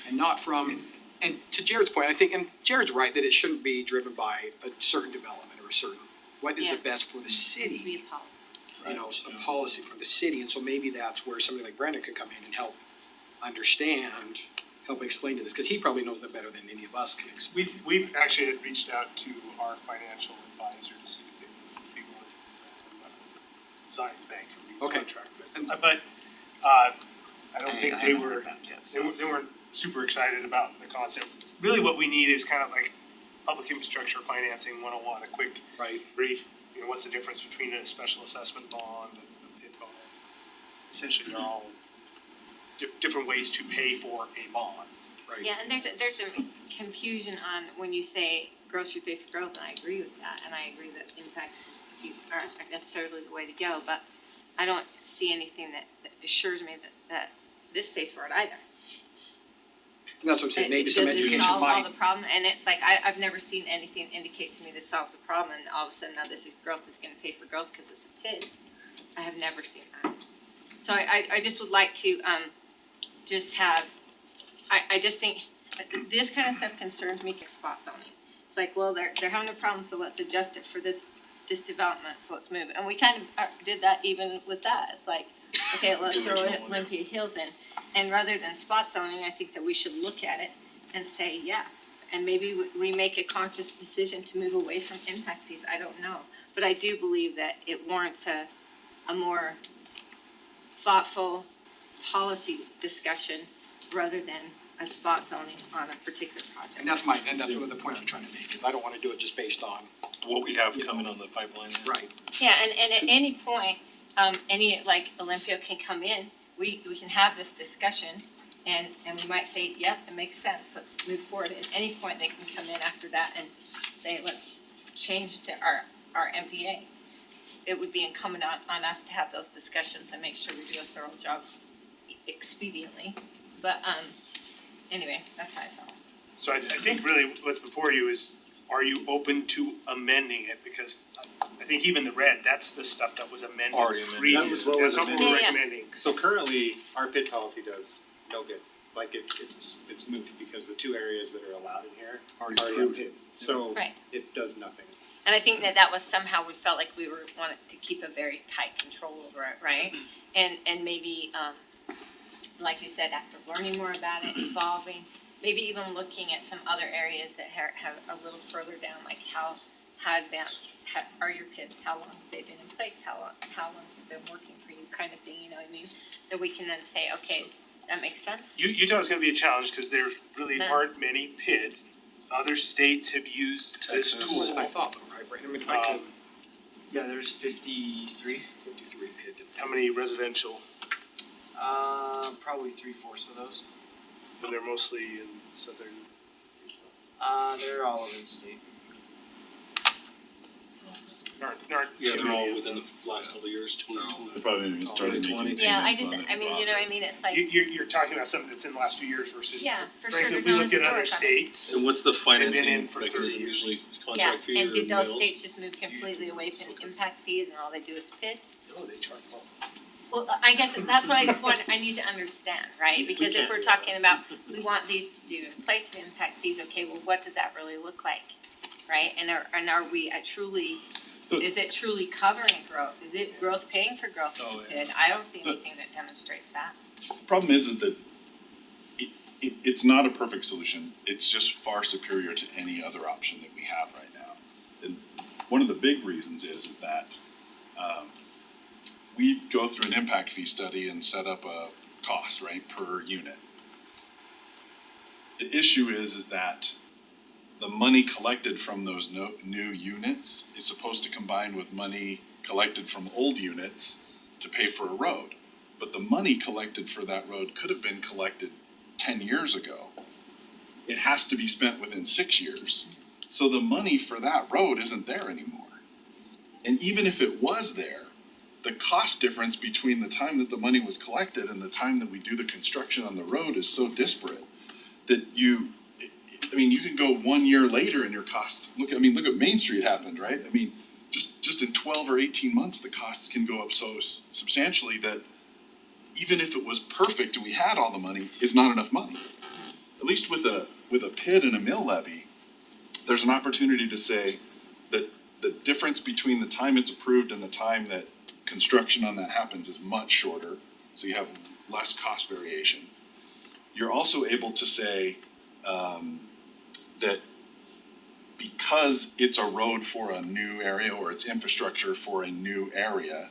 and not from, and to Jared's point, I think, and Jared's right, that it shouldn't be driven by a certain development or a certain, what is the best for the city, Be a policy. a policy for the city, and so maybe that's where somebody like Brandon could come in and help understand, help explain to this, cause he probably knows that better than any of us can explain. We've actually had reached out to our financial advisor to see if they would be willing to Zions Bank, who we Okay. contract with. But I don't think they weren't super excited about the concept. Really what we need is kind of like public infrastructure financing 101, a quick Right. brief, what's the difference between a special assessment bond and a PID bond? Essentially, they're all different ways to pay for a bond. Right. Yeah, and there's some confusion on when you say grocery pay for growth, and I agree with that, and I agree that impact fees aren't necessarily the way to go, but I don't see anything that assures me that this pays for it either. And that's what I'm saying, maybe some education Does this solve all might, the problem? And it's like, I've never seen anything indicate to me this solves the problem, and all of a sudden now this is growth is gonna pay for growth because it's a PID. I have never seen that. So I just would like to, just have, I just think, this kind of stuff concerns me, like spot zoning. It's like, well, they're having a problem, so let's adjust it for this development, so let's move it. And we kind of did that even with that. It's like, okay, let's throw Olympia Hills in. And rather than spot zoning, I think that we should look at it and say, yeah. And maybe we make a conscious decision to move away from impact fees, I don't know. But I do believe that it warrants a more thoughtful policy discussion rather than a spot zoning on a particular project. and that's one of the point I'm trying to make, is I don't wanna do it just based on, What we have coming on the pipeline. right, Yeah, and at any point, like Olympia can come in, we can have this discussion and we might say, yep, it makes sense, let's move forward. At any point, they can come in after that and say, let's change our MPA. It would be incumbent on us to have those discussions and make sure we do a thorough job expediently. But, anyway, that's how I felt. So I think really what's before you is, are you open to amending it? Because I think even the red, that's the stuff that was amended Already amended. previously. That was what was That's what we're amended. Yeah, yeah. recommending. So currently, our PID policy does no good. Like it's moot because the two areas that are allowed in here Already already have PIDs. So Right. it does nothing. And I think that was somehow, we felt like we wanted to keep a very tight control over it, right? And maybe, like you said, after learning more about it, evolving, maybe even looking at some other areas that have a little further down, like how advanced are your PIDs, how long have they been in place, how long has it been working for you, kind of thing, you know what I mean? That we can then say, okay, that makes sense. Utah is gonna be a challenge, cause there really No. aren't many PIDs. Other states have used this Texas. tool. I thought though, right, Brandon, I mean, if I could, Yeah, there's 53. 53 PIDs. How many residential? Probably 3/4 of those. And they're mostly in southern. They're all over the state. Aren't Yeah, too they're all many. within the last couple of years, 2020. They probably haven't even started 2020. making Yeah, payments on the you know what I project. mean, it's like, You're talking about something that's in the last few years versus. yeah, for sure, Frankly, there's if we no look at other historic on it. states, And what's the in financing for 30 mechanism years. usually, Yeah, contract fee or and did those mills? states just move completely away from impact fees and all they do is PIDs? oh, they charge more. Well, I guess that's what I need to understand, right? Because if we're talking about, we want these to do in place of impact fees, okay, well, what does that really look like? Right, and are we is it truly covering growth? Is it growth paying for growth Oh, with yeah. PID? I don't see anything that demonstrates that. The problem is that it's not a perfect solution, it's just far superior to any other option that we have right now. And one of the big reasons is that, we go through an impact fee study and set up a cost, right, per unit. The issue is that the money collected from those new units is supposed to combine with money collected from old units to pay for a road. But the money collected for that road could have been collected 10 years ago. It has to be spent within 6 years. So the money for that road isn't there anymore. And even if it was there, the cost difference between the time that the money was collected and the time that we do the construction on the road is so disparate that you can go 1 year later and your costs, look at Main Street happened, right? I mean, just in 12 or 18 months, the costs can go up so substantially that even if it was perfect and we had all the money, is not enough money. At least with a PID and a mill levy, there's an opportunity to say that the difference between the time it's approved and the time that construction on that happens is much shorter, so you have less cost variation. You're also able to say that because it's a road for a new area or it's infrastructure for a new area,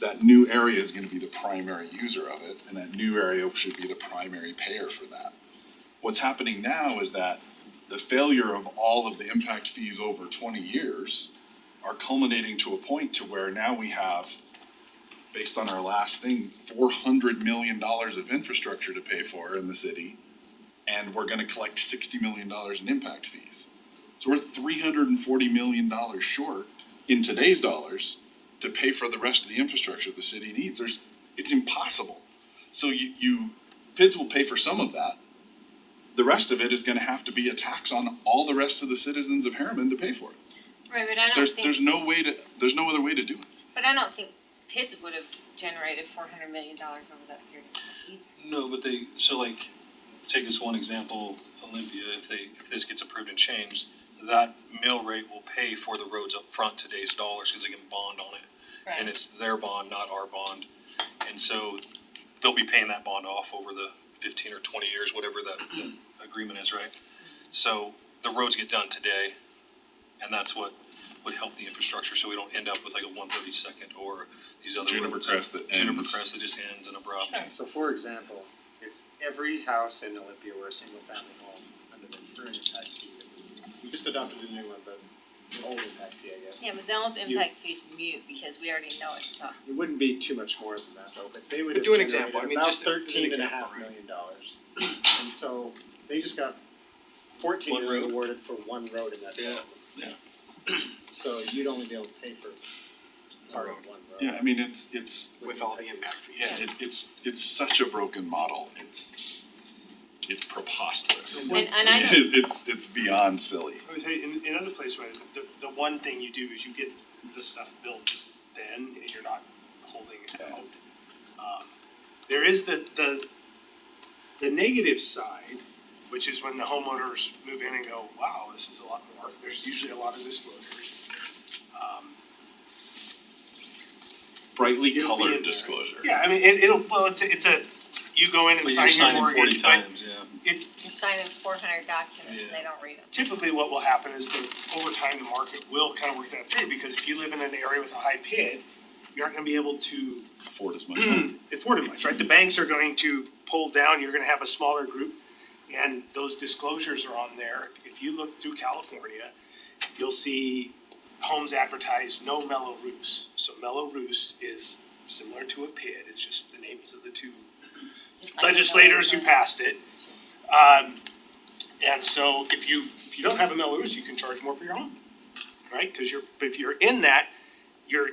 that new area is gonna be the primary user of it, and that new area should be the primary payer for that. What's happening now is that the failure of all of the impact fees over 20 years are culminating to a point to where now we have, based on our last thing, $400 million of infrastructure to pay for in the city, and we're gonna collect $60 million in impact fees. So we're $340 million short in today's dollars to pay for the rest of the infrastructure the city needs. It's impossible. So PIDS will pay for some of that. The rest of it is gonna have to be a tax on all the rest of the citizens of Harriman to pay for it. Right, but I don't There's think, there's no other way to do it. but I don't think PIDS would have generated $400 million over that period of time. No, but take this one example, Olympia, if this gets approved and changed, that mill rate will pay for the roads up front today's dollars, cause they can bond on it. And it's their bond, not our bond. And so they'll be paying that bond off over the 15 or 20 years, whatever that agreement is, right? So the roads get done today, and that's what would help the infrastructure, so we don't end up with like a 132nd or these other Juniper roads. Crest that Juniper ends. Crest that just ends and abrupt. Sure. So for example, if every house in Olympia were a single family home under the current impact fee, we just adopted a new one, but the old impact fee, I guess. Yeah, but the old impact fees mute because we already know it sucks. It wouldn't be too much more than that though, but they would But have do an generated example, I mean, about just as an $13.5 example, right? million. And so they just got 14 One million road? awarded for one road in that Yeah, development. So you'd only be able to pay for part of one road. Yeah, I mean, it's With all the impact fees. Yeah, it's such a broken model. It's preposterous. And I know, It's beyond silly. I would say in other places, right, the one thing you do is you get the stuff built then, and you're not holding it out. There is the negative side, which is when the homeowners move in and go, wow, this is a lot more, there's usually a lot of disclosures. Brightly It'll be in colored there. disclosure. Yeah, I mean, it's a, you go in and but sign you're your signing 40 mortgage, but times, yeah. you sign in 400 documents and they don't read them. typically what will happen is that over time, the market will kind of work that through, because if you live in an area with a high PID, you're not gonna be able to Afford as much home. afford it much, right? The banks are going to pull down, you're gonna have a smaller group, and those disclosures are on there. If you look through California, you'll see homes advertised no mellow roofs. So mellow roofs is similar to a PID, it's just the names of the two Just like legislators who the- passed it. And so if you don't have a mellow roof, you can charge more for your home, right? Cause if you're in that, you're,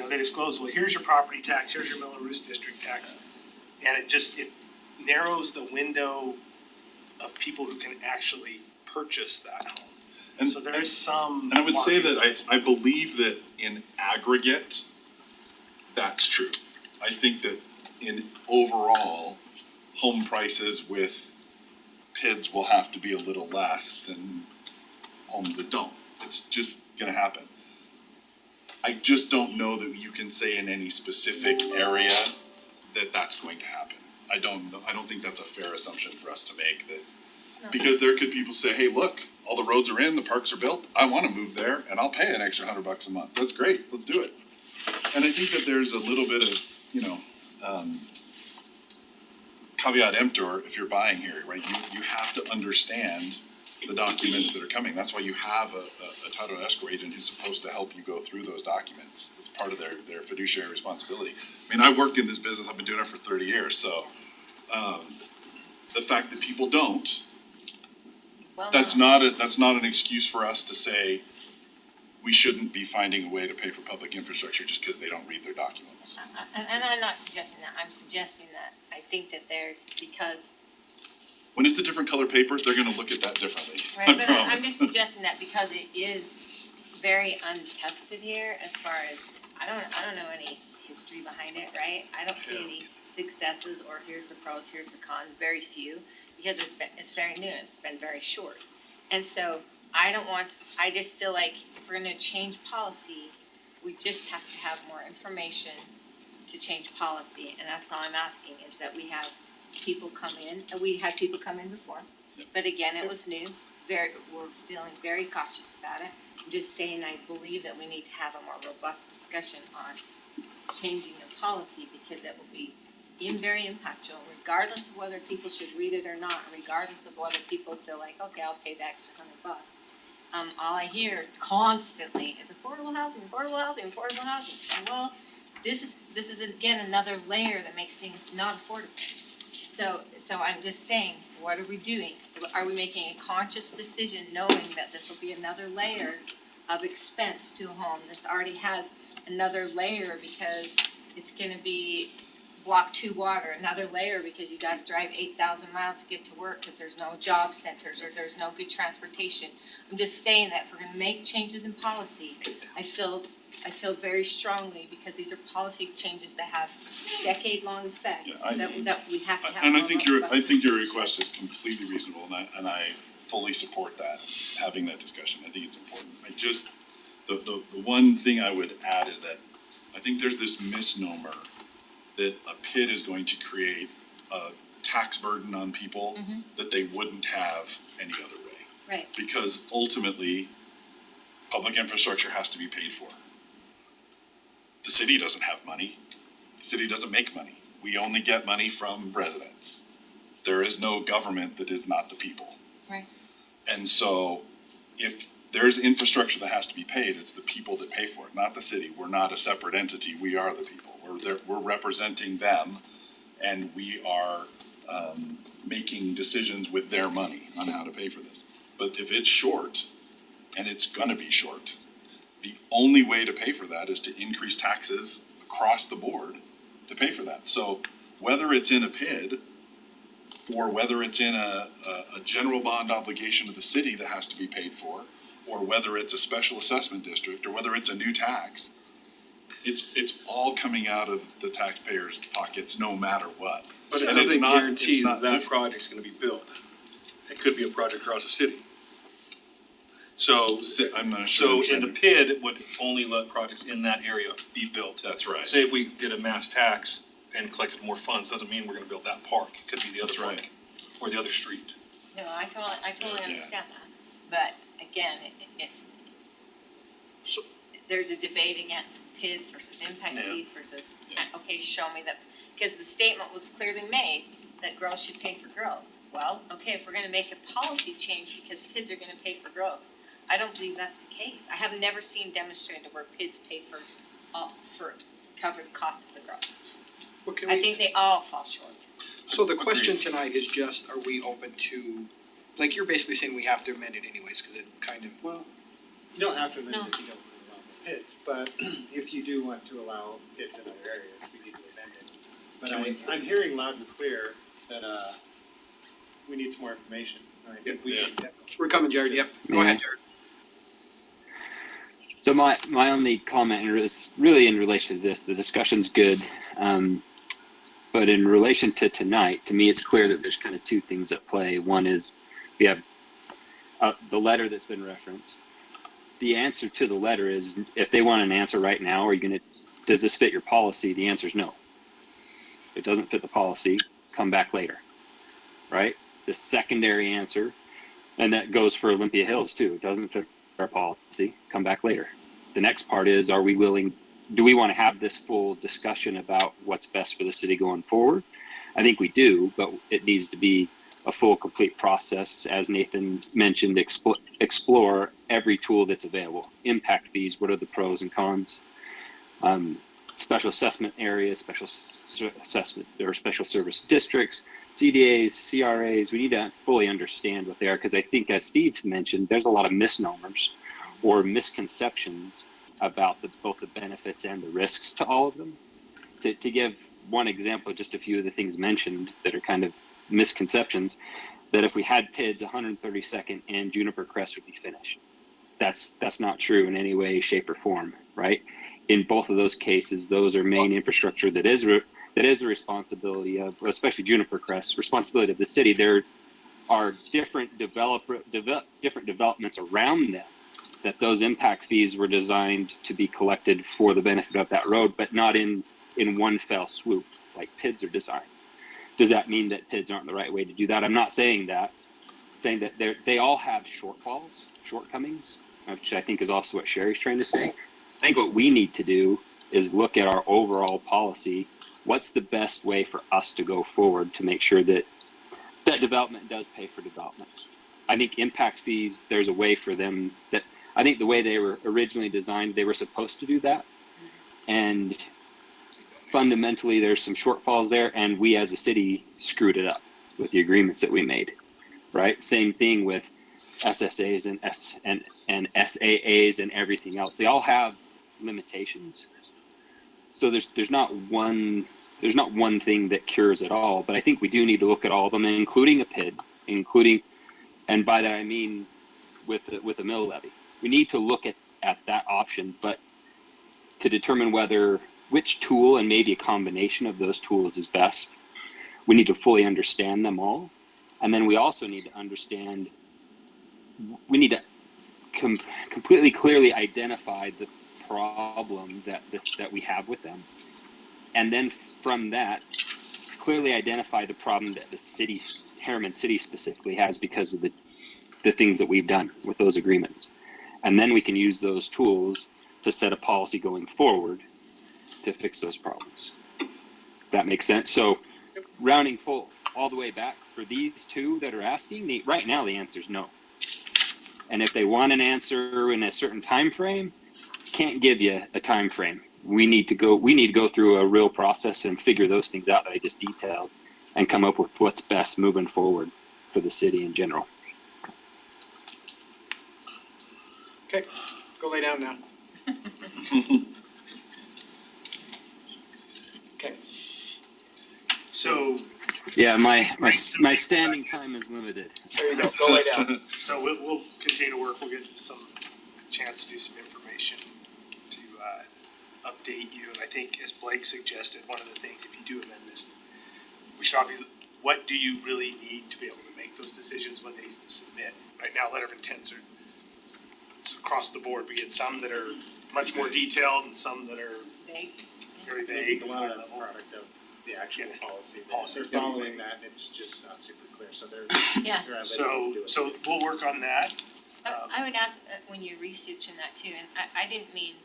they disclose, well, here's your property tax, here's your mellow roofs district tax. And it narrows the window of people who can actually purchase that home. And So there is some. And I would say that market I believe that in aggregate, that's true. I think that in overall, home prices with PIDs will have to be a little less than homes that don't. It's just gonna happen. I just don't know that you can say in any specific area that that's going to happen. I don't think that's a fair assumption for us to make, that, because there could people say, hey, look, all the roads are in, the parks are built, I wanna move there and I'll pay an extra $100 a month, that's great, let's do it. And I think that there's a little bit of, caveat emptor if you're buying here, right? You have to understand the documents that are coming. That's why you have a title escrow agent who's supposed to help you go through those documents. It's part of their fiduciary responsibility. I mean, I work in this business, I've been doing it for 30 years, so, the fact that people don't, Well, that's no. not an excuse for us to say, we shouldn't be finding a way to pay for public infrastructure just because they don't read their documents. And I'm not suggesting that, I'm suggesting that I think that there's, because, When it's a different color paper, they're gonna look at that differently, right, I but I'm promise. just suggesting that because it is very untested here as far as, I don't know any history behind it, right? I don't see any successes or here's the pros, here's the cons, very few, because it's very new, and it's been very short. And so I just feel like if we're gonna change policy, we just have to have more information to change policy, and that's all I'm asking, is that we have people come in, and we had people come in before. But again, it was new, we're feeling very cautious about it. I'm just saying I believe that we need to have a more robust discussion on changing the policy, because it will be very impactful, regardless of whether people should read it or not, regardless of whether people feel like, okay, I'll pay the extra $100. All I hear constantly is affordable housing, affordable housing, affordable housing. And well, this is again another layer that makes things not affordable. So I'm just saying, what are we doing? Are we making a conscious decision knowing that this will be another layer of expense to a home that's already has another layer because it's gonna be block 2 water, another layer because you gotta drive 8,000 miles to get to work because there's no job centers or there's no good transportation. I'm just saying that if we're gonna make changes in policy, I feel very strongly, because these are policy changes that have decade-long effects, Yeah, that we have to have. And I more think robust your request is completely reasonable, and I fully support that, having that discussion. I think it's important. I just, the one thing I would add is that I think there's this misnomer that a PID is going to create a tax burden on people that they wouldn't have any other way. Right. Because ultimately, public infrastructure has to be paid for. The city doesn't have money. The city doesn't make money. We only get money from residents. There is no government that is not the people. Right. And so if there's infrastructure that has to be paid, it's the people that pay for it, not the city. We're not a separate entity. We are the people. We're representing them, and we are making decisions with their money on how to pay for this. But if it's short, and it's gonna be short, the only way to pay for that is to increase taxes across the board to pay for that. So whether it's in a PID or whether it's in a general bond obligation of the city that has to be paid for, or whether it's a special assessment district, or whether it's a new tax, it's all coming out of the taxpayers' pockets no matter what. But it And it's doesn't not- guarantee it's not that different. project's gonna be built. It could be a project across the city. So, I'm not sure. so in the PID, it would only let projects in that area be built. That's right. Say if we did a mass tax and collected more funds, doesn't mean we're gonna build that park. It could be the other That's right. park, or the other street. No, I totally Yeah. understand that, but again, it's, So- there's a debate against PIDs versus impact Yeah. fees versus, okay, show me that, because the statement was clearly made that growth should pay for growth. Well, okay, if we're gonna make a policy change because PIDs are gonna pay for growth, I don't believe that's the case. I have never seen demonstrated where PIDs pay for cover the cost of the growth. Well, can I we- think they all fall short. So the question tonight is just, are we open to, like, you're basically saying we have to amend it anyways, cause it kind of, Well, you don't have to amend No. it if you don't want to allow the pits, but if you do want to allow pits in other areas, we need to amend it. But I'm hearing loud and clear that, we need some more information, and I think we should definitely. we're coming, Jared, yep, go ahead, Jared. So my only comment is really in relation to this. The discussion's good, but in relation to tonight, to me, it's clear that there's kind of two things at play. One is we have the letter that's been referenced. The answer to the letter is, if they want an answer right now, does this fit your policy? The answer is no. If it doesn't fit the policy, come back later, right? The secondary answer, and that goes for Olympia Hills too. It doesn't fit our policy, come back later. The next part is, do we want to have this full discussion about what's best for the city going forward? I think we do, but it needs to be a full, complete process. As Nathan mentioned, explore every tool that's available. Impact fees, what are the pros and cons? Special assessment areas, special assessment or special service districts, CDAs, CRAs. We need to fully understand what they are, because I think, as Steve mentioned, there's a lot of misnomers or misconceptions about both the benefits and the risks to all of them. To give one example, just a few of the things mentioned that are kind of misconceptions, that if we had PIDs, 132nd and Juniper Crest would be finished. That's not true in any way, shape, or form, right? In both of those cases, those are main infrastructure that is the responsibility of, especially Juniper Crest, responsibility of the city. There are different developments around them that those impact fees were designed to be collected for the benefit of that road, but not in one fell swoop like PIDs are designed. Does that mean that PIDs aren't the right way to do that? I'm not saying that. Saying that they all have shortcomings, which I think is also what Sherry's trying to say. I think what we need to do is look at our overall policy. What's the best way for us to go forward to make sure that development does pay for development? I think impact fees, there's a way for them that, I think the way they were originally designed, they were supposed to do that. And fundamentally, there's some shortfalls there, and we as a city screwed it up with the agreements that we made, right? Same thing with SSAs and SAAs and everything else. They all have limitations. So there's not one thing that cures it all, but I think we do need to look at all of them, including a PID, and by that I mean with a mill levy. We need to look at that option, but to determine which tool and maybe a combination of those tools is best, we need to fully understand them all. And then we also need to understand, we need to completely clearly identify the problem that we have with them. And then from that, clearly identify the problem that the city, Harriman City specifically has because of the things that we've done with those agreements. And then we can use those tools to set a policy going forward to fix those problems. That makes sense. So rounding full all the way back for these two that are asking, right now the answer is no. And if they want an answer in a certain time frame, can't give you a time frame. We need to go through a real process and figure those things out that I just detailed and come up with what's best moving forward for the city in general. Okay, go lay down now. Okay. So, Yeah, my standing time is limited. There you go, go lay down. so we'll continue to work, we'll get some chance to do some information to, update you, and I think as Blake suggested, one of the things, if you do amend this, we should obviously, what do you really need to be able to make those decisions when they submit? Right now, letter of intents are, it's across the board, we get some that are much more detailed and some that are Vague. very I vague. think a lot of that's a product of the actual Yeah. policy. Policy. They're following that and it's just not super clear, so they're Yeah. at liberty So, to do it. so we'll work on that. I would ask, when you're researching that too, and I didn't mean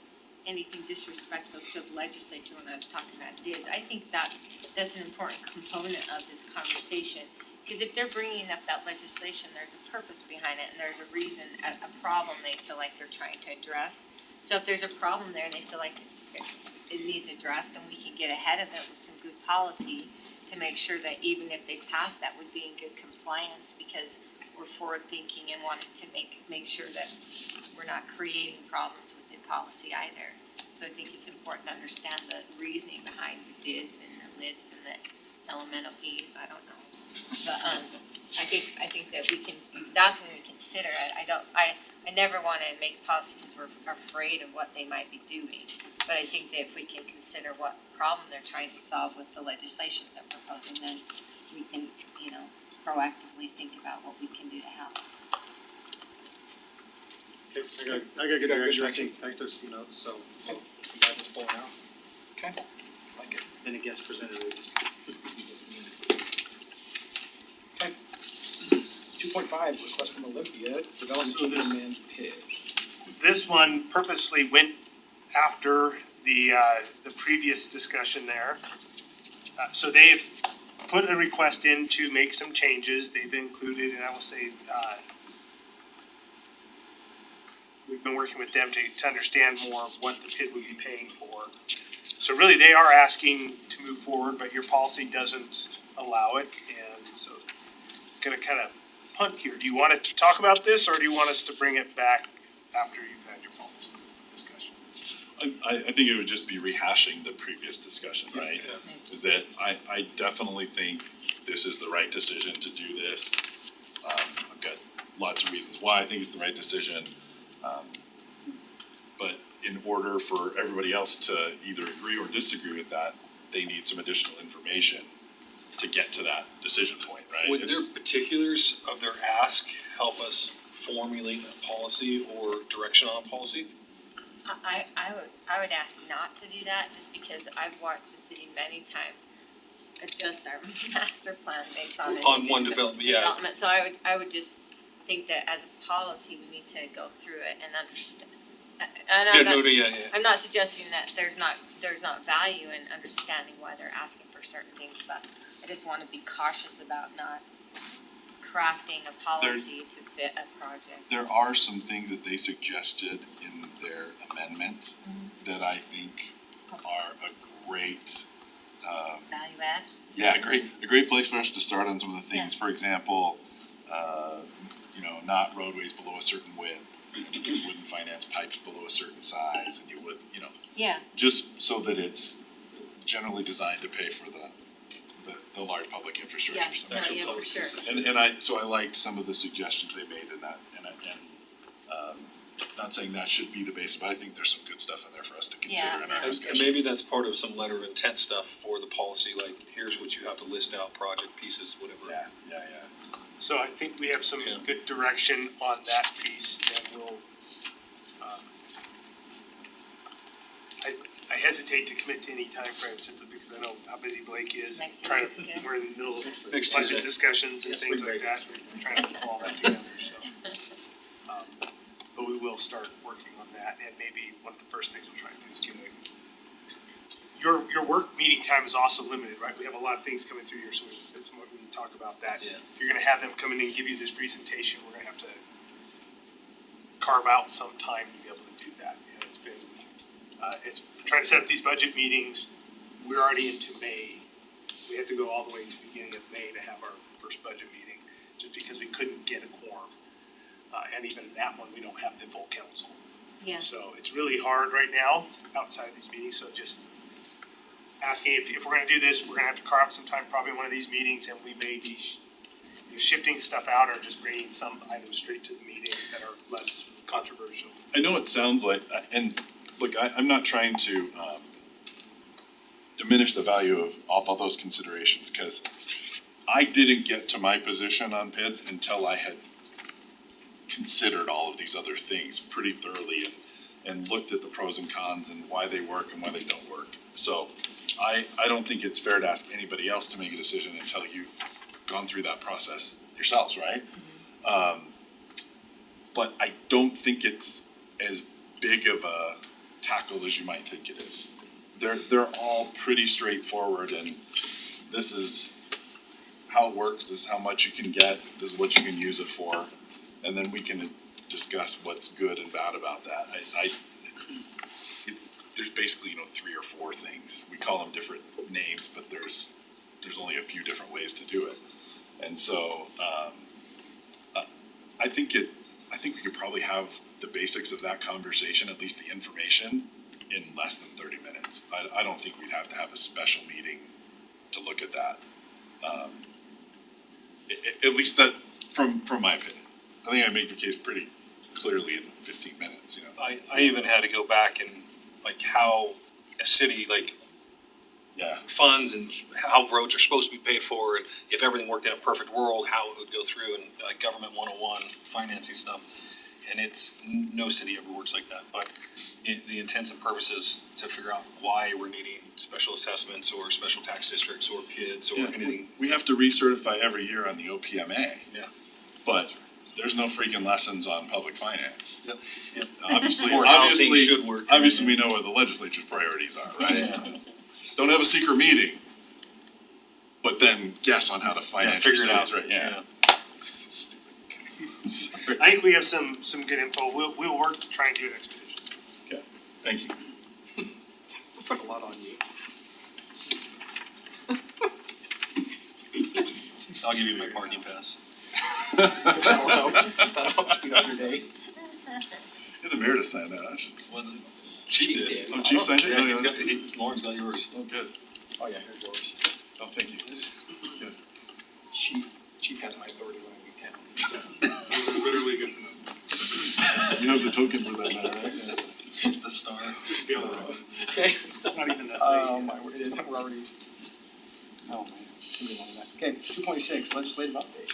anything disrespectful to the legislature when I was talking about DIDs. I think that's an important component of this conversation. Because if they're bringing up that legislation, there's a purpose behind it and there's a reason, a problem they feel like they're trying to address. So if there's a problem there and they feel like it needs addressed, and we can get ahead of it with some good policy to make sure that even if they pass, that would be in good compliance, because we're forward thinking and wanting to make sure that we're not creating problems with the policy either. So I think it's important to understand the reasoning behind the DIDs and the LIDs and the elemental fees, I don't know. But I think that we can, that's when we consider it. I never wanna make policy because we're afraid of what they might be doing. But I think that if we can consider what problem they're trying to solve with the legislation they're proposing, then we can, proactively think about what we can do to help. Okay, I got good direction, I took some notes, so I'll come back with full analysis. Okay, like it. And a guest presenter. Okay. 2.5, request from Olympia, development So to this- amend PID. This one purposely went after the previous discussion there. So they've put a request in to make some changes, they've included, and I will say, we've been working with them to understand more of what the PID would be paying for. So really, they are asking to move forward, but your policy doesn't allow it, and so gonna kind of punt here. Do you want to talk about this, or do you want us to bring it back after you've had your policy discussion. I think it would just be rehashing the previous discussion, right? Is that I definitely think this is the right decision to do this. I've got lots of reasons why I think it's the right decision. But in order for everybody else to either agree or disagree with that, they need some additional information to get to that decision point, right? Would their particulars of their ask help us formulate a policy or direction on a policy? I would ask not to do that, just because I've watched the city many times adjust our master plan based on On one development, yeah. development, so I would just think that as a policy, we need to go through it and understand. And I'm not suggesting that there's not value in understanding why they're asking for certain things, but I just wanna be cautious about not crafting a policy to fit a project. There are some things that they suggested in their amendment that I think are a great, Value add? yeah, a great place for us to start on some of the things. For example, not roadways below a certain width. You wouldn't finance pipes below a certain size, and you would, Yeah. just so that it's generally designed to pay for the large public infrastructure Yeah, stuff. no, yeah, for sure. So I liked some of the suggestions they made in that, not saying that should be the basis, but I think there's some good stuff in there for us to consider in our And discussion. maybe that's part of some letter of intent stuff for the policy, like here's what you have to list out, project pieces, whatever. Yeah. So I think we have some Yeah. good direction on that piece, and we'll, I hesitate to commit to any time frame simply because I know how busy Blake is. Next Trying week's to, good. we're in the middle of Next Tuesday. budget discussions and things like that, we're trying to pull all that together, so. But we will start working on that, and maybe one of the first things we'll try to do is get your work meeting time is also limited, right? We have a lot of things coming through here, so we need to talk about that. Yeah. If you're gonna have them come in and give you this presentation, we're gonna have to carve out some time to be able to do that. And it's been, it's trying to set up these budget meetings, we're already into May. We had to go all the way to the beginning of May to have our first budget meeting, just because we couldn't get a quorum. And even that one, we don't have the full council. Yeah. So it's really hard right now outside of these meetings, so just asking if we're gonna do this, we're gonna have to carve out some time probably in one of these meetings, and we may be shifting stuff out or just bringing some items straight to the meeting that are less controversial. I know it sounds like, and look, I'm not trying to, diminish the value of all those considerations, cause I didn't get to my position on PIDs until I had considered all of these other things pretty thoroughly and looked at the pros and cons and why they work and why they don't work. So I don't think it's fair to ask anybody else to make a decision until you've gone through that process yourselves, right? But I don't think it's as big of a tackle as you might think it is. They're all pretty straightforward, and this is how it works, this is how much you can get, this is what you can use it for, and then we can discuss what's good and bad about that. There's basically, 3 or 4 things. We call them different names, but there's only a few different ways to do it. And so, I think we could probably have the basics of that conversation, at least the information, in less than 30 minutes. I don't think we'd have to have a special meeting to look at that. At least that, from my opinion. I think I make the case pretty clearly in 15 minutes, I even had to go back and how a city Yeah. funds and how roads are supposed to be paid for, and if everything worked in a perfect world, how it would go through, and government 101 financing stuff. And it's, no city ever works like that, but the intents and purposes to figure out why we're needing special assessments or special tax districts or PIDs or anything. We have to recertify every year on the OPMA. Yeah. But there's no freaking lessons on public finance. Yep. Obviously, Or how things should work. Obviously, we know where the legislature's priorities are, right? Yeah. Don't have a secret meeting, but then guess on how to finance your figure it out. cities, right? Yeah. Stupid. Sorry. I think we have some good info, we'll work to try and do it expeditiously. Okay, thank you. We'll put a lot on you. I'll give you my parking pass. That'll help speed up your day. the mayor to sign that, I should. Well, the Chief chief did. did. Oh, Chief signed it? Yeah, Oh, he's yeah, got, Lauren's got yours. Oh, good. Oh, yeah, here's yours. Oh, thank you. Chief has my authority when I leave town, so. Literally good enough. You have the token for that matter, right? Yeah. The star. Should be on the road. Okay. That's not even that late. My word, it is, we're already, oh man, too long of that. Okay, 2.6, legislative update.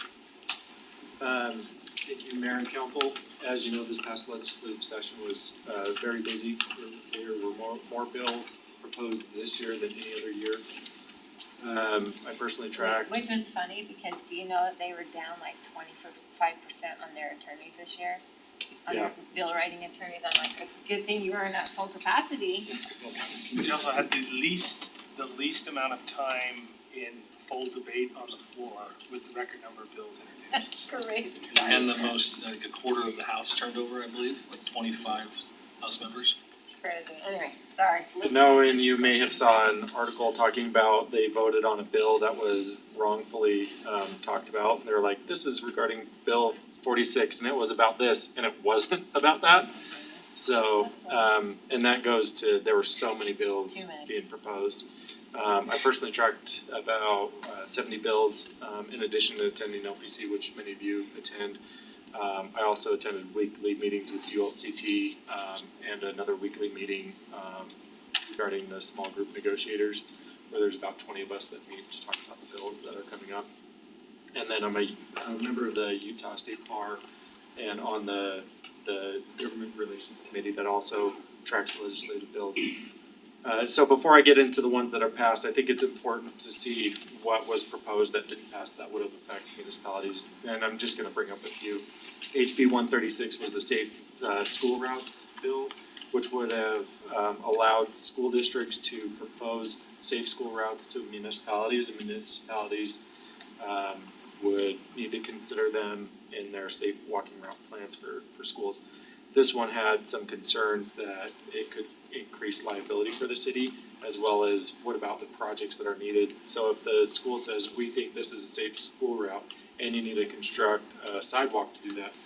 Thank you, Mayor and Council. As you know, this past legislative session was very busy. There were more bills proposed this year than any other year. I personally tracked. Which was funny, because do you know that they were down like 25% on their attorneys this year? On their bill writing attorneys, I'm like, it's a good thing you weren't at full capacity. We also had the least amount of time in full debate on the floor with the record number of bills introduced. That's crazy. And the most, like a quarter of the house turned over, I believe, like 25 house members. Crazy. Anyway, sorry. No, and you may have saw an article talking about they voted on a bill that was wrongfully talked about. And they were like, this is regarding Bill 46, and it was about this, and it wasn't about that. So, and that goes to, there were so many bills Too many. being proposed. I personally tracked about 70 bills in addition to attending LPC, which many of you attend. I also attended weekly meetings with ULCT and another weekly meeting regarding the small group negotiators, where there's about 20 of us that meet to talk about the bills that are coming up. And then I'm a member of the Utah State Bar and on the Government Relations Committee that also tracks legislative bills. So before I get into the ones that are passed, I think it's important to see what was proposed that didn't pass that would have affected municipalities. And I'm just gonna bring up a few. HB 136 was the Safe School Routes Bill, which would have allowed school districts to propose safe school routes to municipalities, and municipalities would need to consider them in their safe walking route plans for schools. This one had some concerns that it could increase liability for the city, as well as what about the projects that are needed. So if the school says, we think this is a safe school route, and you need to construct a sidewalk to do that,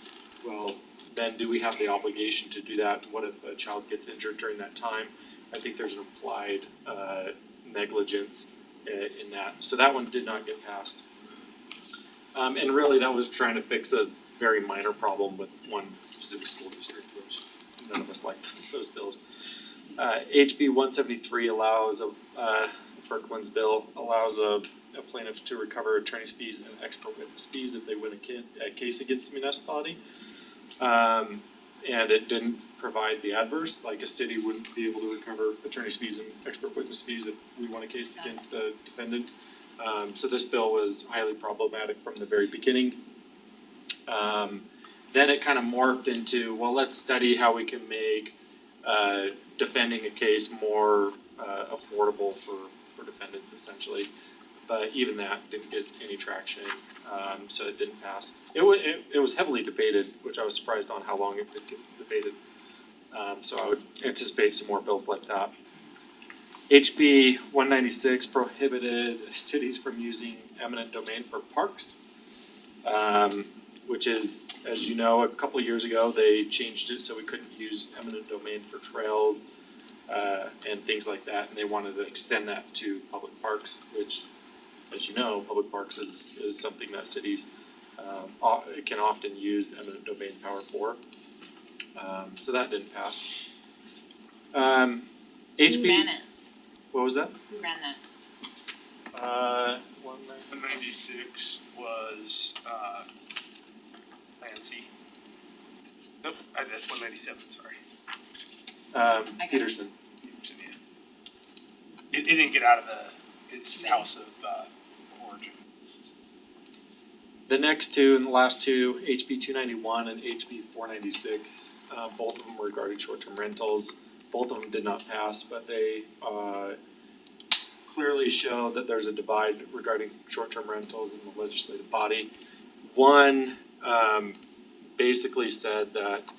well, then do we have the obligation to do that? What if a child gets injured during that time? I think there's an implied negligence in that. So that one did not get passed. And really, that was trying to fix a very minor problem with one specific school district, which none of us liked those bills. HB 173 allows Berkman's bill allows a plaintiff to recover attorney's fees and expert witness fees if they win a case against the municipality. And it didn't provide the adverse, like a city wouldn't be able to recover attorney's fees and expert witness fees if we won a case against a defendant. So this bill was highly problematic from the very beginning. Then it kind of morphed into, well, let's study how we can make defending a case more affordable for defendants essentially. But even that didn't get any traction, so it didn't pass. It was heavily debated, which I was surprised on how long it did get debated. So I would anticipate some more bills like that. HB 196 prohibited cities from using eminent domain for parks, which is, as you know, a couple of years ago, they changed it so we couldn't use eminent domain for trails and things like that, and they wanted to extend that to public parks, which, as you know, public parks is something that cities can often use eminent domain power for. So that didn't pass. Who ran HB, it? what was that? Who ran that? 196 was Clancy. Nope, that's 197, sorry. got it. Peterson. Peterson, yeah. It didn't get out of its house of origin. The next two and the last two, HB 291 and HB 496, both of them were regarding short-term rentals. Both of them did not pass, but they clearly show that there's a divide regarding short-term rentals in the legislative body. One basically said that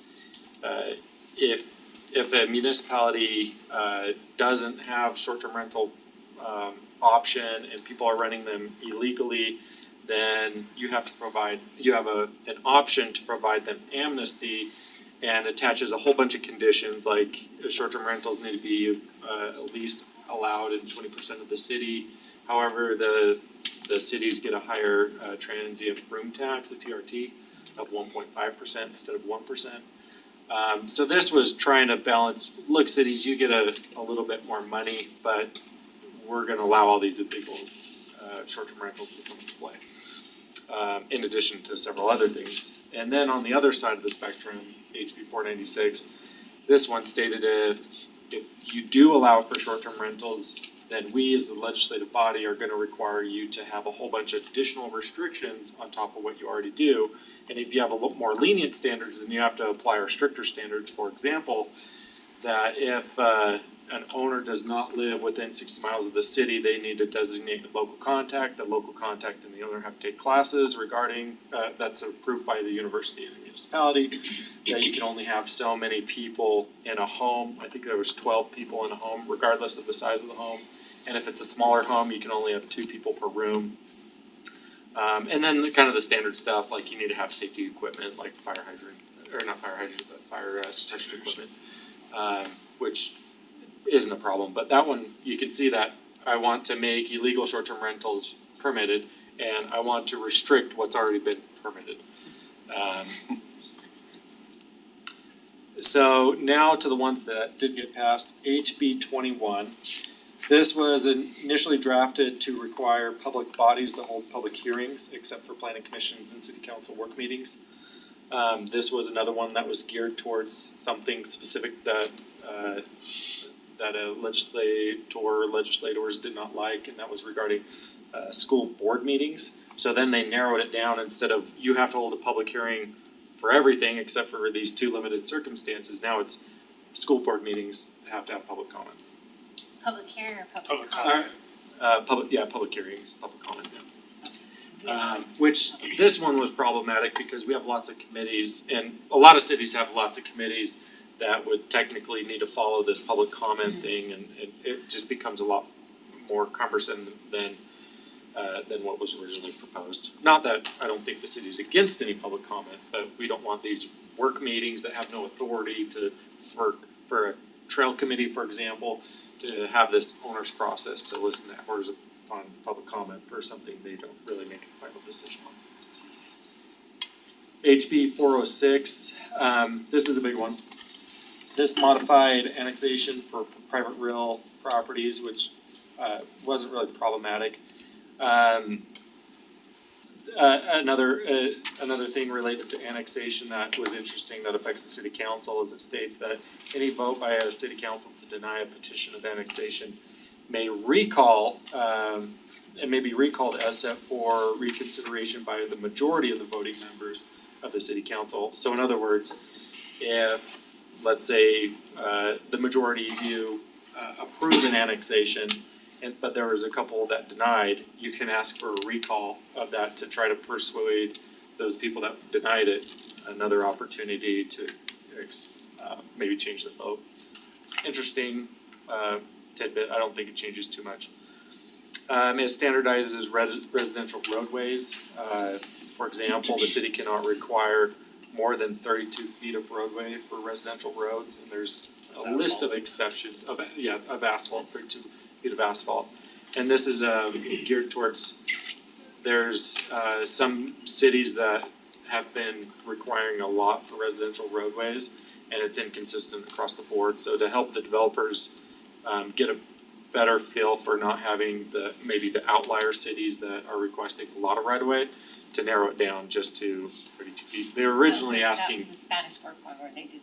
if a municipality doesn't have short-term rental option and people are renting them illegally, then you have an option to provide them amnesty and attaches a whole bunch of conditions like short-term rentals need to be at least allowed in 20% of the city. However, the cities get a higher transient room tax, a TRT, of 1.5% instead of 1%. So this was trying to balance, look, cities, you get a little bit more money, but we're gonna allow all these illegal short-term rentals to come into play. In addition to several other things. And then on the other side of the spectrum, HB 496, this one stated if you do allow for short-term rentals, then we as the legislative body are gonna require you to have a whole bunch of additional restrictions on top of what you already do. And if you have a lot more lenient standards, then you have to apply our stricter standards. For example, that if an owner does not live within 60 miles of the city, they need to designate a local contact. The local contact and the owner have to take classes regarding, that's approved by the university and the municipality, that you can only have so many people in a home. I think there was 12 people in a home, regardless of the size of the home. And if it's a smaller home, you can only have 2 people per room. And then kind of the standard stuff, like you need to have safety equipment, like fire hydrants, or not fire hydrants, but fire suppression equipment, which isn't a problem. But that one, you can see that I want to make illegal short-term rentals permitted, and I want to restrict what's already been permitted. So now to the ones that did get passed, HB 21. This was initially drafted to require public bodies to hold public hearings, except for planning commissions and city council work meetings. This was another one that was geared towards something specific that a legislators did not like, and that was regarding school board meetings. So then they narrowed it down. Instead of you have to hold a public hearing for everything except for these 2 limited circumstances, now it's school board meetings have to have public comment. Public hearing or public Public comment? Public hearings, public comment, Yeah. which this one was problematic because we have lots of committees, and a lot of cities have lots of committees that would technically need to follow this public comment thing, and it just becomes a lot more cumbersome than what was originally proposed. Not that I don't think the city's against any public comment, but we don't want these work meetings that have no authority for a trail committee, for example, to have this onerous process to listen to hours upon public comment for something they don't really make a final decision on. HB 406, this is a big one. This modified annexation for private real properties, which wasn't really problematic. Another thing related to annexation that was interesting that affects the city council is it states that any vote by a city council to deny a petition of annexation may recall, and may be recalled as set for reconsideration by the majority of the voting members of the city council. So in other words, if, let's say, the majority of you approve an annexation, but there was a couple that denied, you can ask for a recall of that to try to persuade those people that denied it another opportunity to maybe change the vote. Interesting tidbit, I don't think it changes too much. It standardizes residential roadways. For example, the city cannot require more than 32 feet of roadway for residential roads, and there's a list of exceptions of asphalt, 32 feet of asphalt. And this is geared towards, there's some cities that have been requiring a lot for residential roadways, and it's inconsistent across the board. So to help the developers get a better feel for not having maybe the outlier cities that are requesting a lot of right of way, to narrow it down just to 32 feet. They were originally asking. That was the Spanish Fork one where they did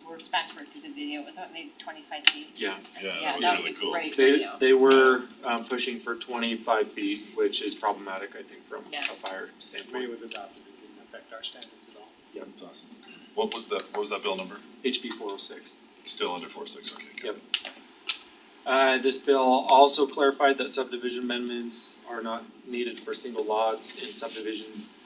where Spanish Fork did the video, was it maybe 25 feet? Yeah. Yeah, that was really a cool. great They video. they were pushing for 25 feet, which is problematic, I think, from Yeah. a fire The way it standpoint. was adopted, it didn't affect our standards at all. That's awesome. What was that bill number? HB 406. Still under 4.6, okay. Yep. This bill also clarified that subdivision amendments are not needed for single lots in subdivisions,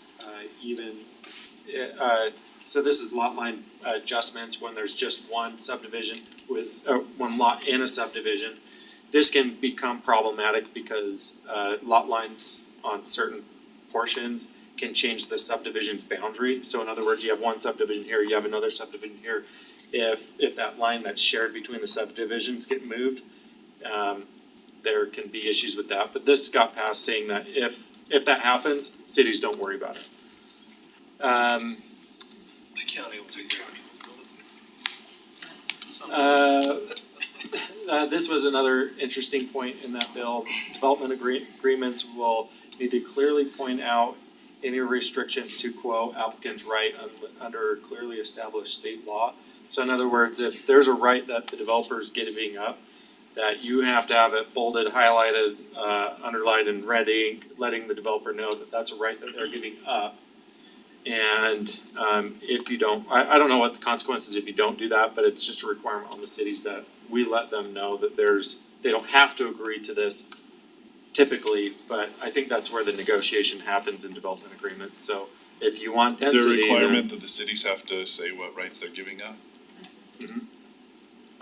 so this is lot line adjustments when there's just one subdivision with, one lot in a subdivision. This can become problematic because lot lines on certain portions can change the subdivision's boundary. So in other words, you have one subdivision here, you have another subdivision here. If that line that's shared between the subdivisions get moved, there can be issues with that. But this got passed saying that if that happens, cities don't worry about it. The county will take care of it. This was another interesting point in that bill. Development agreements will need to clearly point out any restrictions to quo applicant's right under clearly established state law. So in other words, if there's a right that the developer is giving up, that you have to have it bolded, highlighted, underlined in red ink, letting the developer know that that's a right that they're giving up. And if you don't, I don't know what the consequences if you don't do that, but it's just a requirement on the cities that we let them know that they don't have to agree to this typically, but I think that's where the negotiation happens in development agreements. So if you want density, Is there a requirement that the cities have to say what rights they're giving up?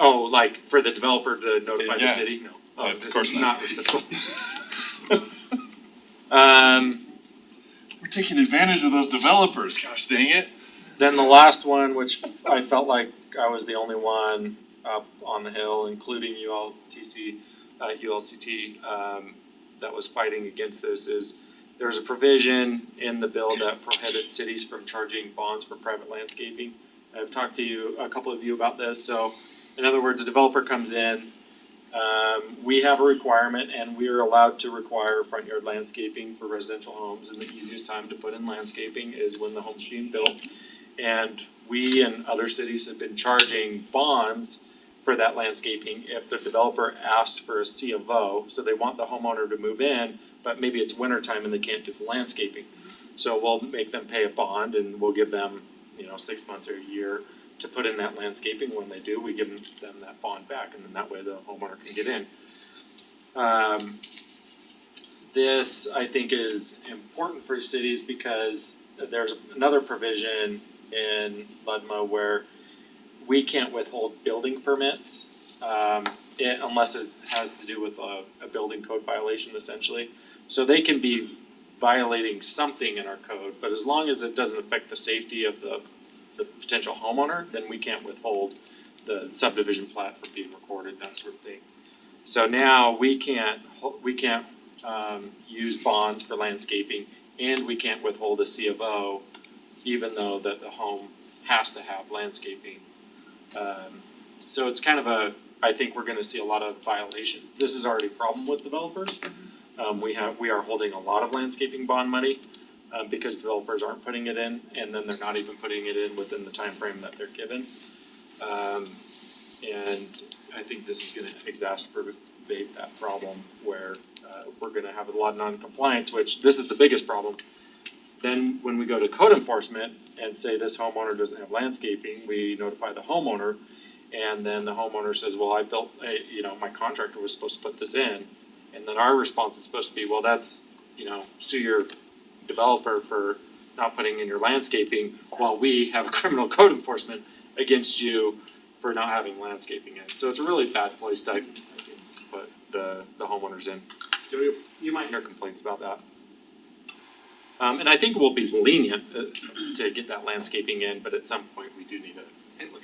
Oh, like for the developer to notify the Yeah. city? No. Oh, Of it's course not. reciprocal. We're taking advantage of those developers, gosh dang it. Then the last one, which I felt like I was the only one up on the hill, including ULCT, that was fighting against this, is there's a provision in the bill that prohibits cities from charging bonds for private landscaping. I've talked to a couple of you about this. So in other words, a developer comes in, we have a requirement and we are allowed to require front yard landscaping for residential homes, and the easiest time to put in landscaping is when the home's being built. And we and other cities have been charging bonds for that landscaping if the developer asks for a C of O, so they want the homeowner to move in, but maybe it's winter time and they can't do the landscaping. So we'll make them pay a bond and we'll give them, 6 months or a year to put in that landscaping. When they do, we give them that bond back, and then that way the homeowner can get in. This, I think, is important for cities because there's another provision in LUDMA where we can't withhold building permits, unless it has to do with a building code violation essentially. So they can be violating something in our code, but as long as it doesn't affect the safety of the potential homeowner, then we can't withhold the subdivision plat from being recorded, that sort of thing. So now we can't use bonds for landscaping, and we can't withhold a C of O, even though that the home has to have landscaping. So it's kind of I think we're gonna see a lot of violation. This is already a problem with developers. We are holding a lot of landscaping bond money, because developers aren't putting it in, and then they're not even putting it in within the time frame that they're given. And I think this is gonna exacerbate that problem where, we're gonna have a lot of non-compliance, which this is the biggest problem. Then when we go to code enforcement and say this homeowner doesn't have landscaping, we notify the homeowner. And then the homeowner says, well, I built, my contractor was supposed to put this in. And then our response is supposed to be, well, that's, sue your developer for not putting in your landscaping, while we have a criminal code enforcement against you for not having landscaping in. So it's a really bad place to put the homeowners in. So you might hear complaints about that. And I think we'll be lenient to get that landscaping in, but at some point we do need it.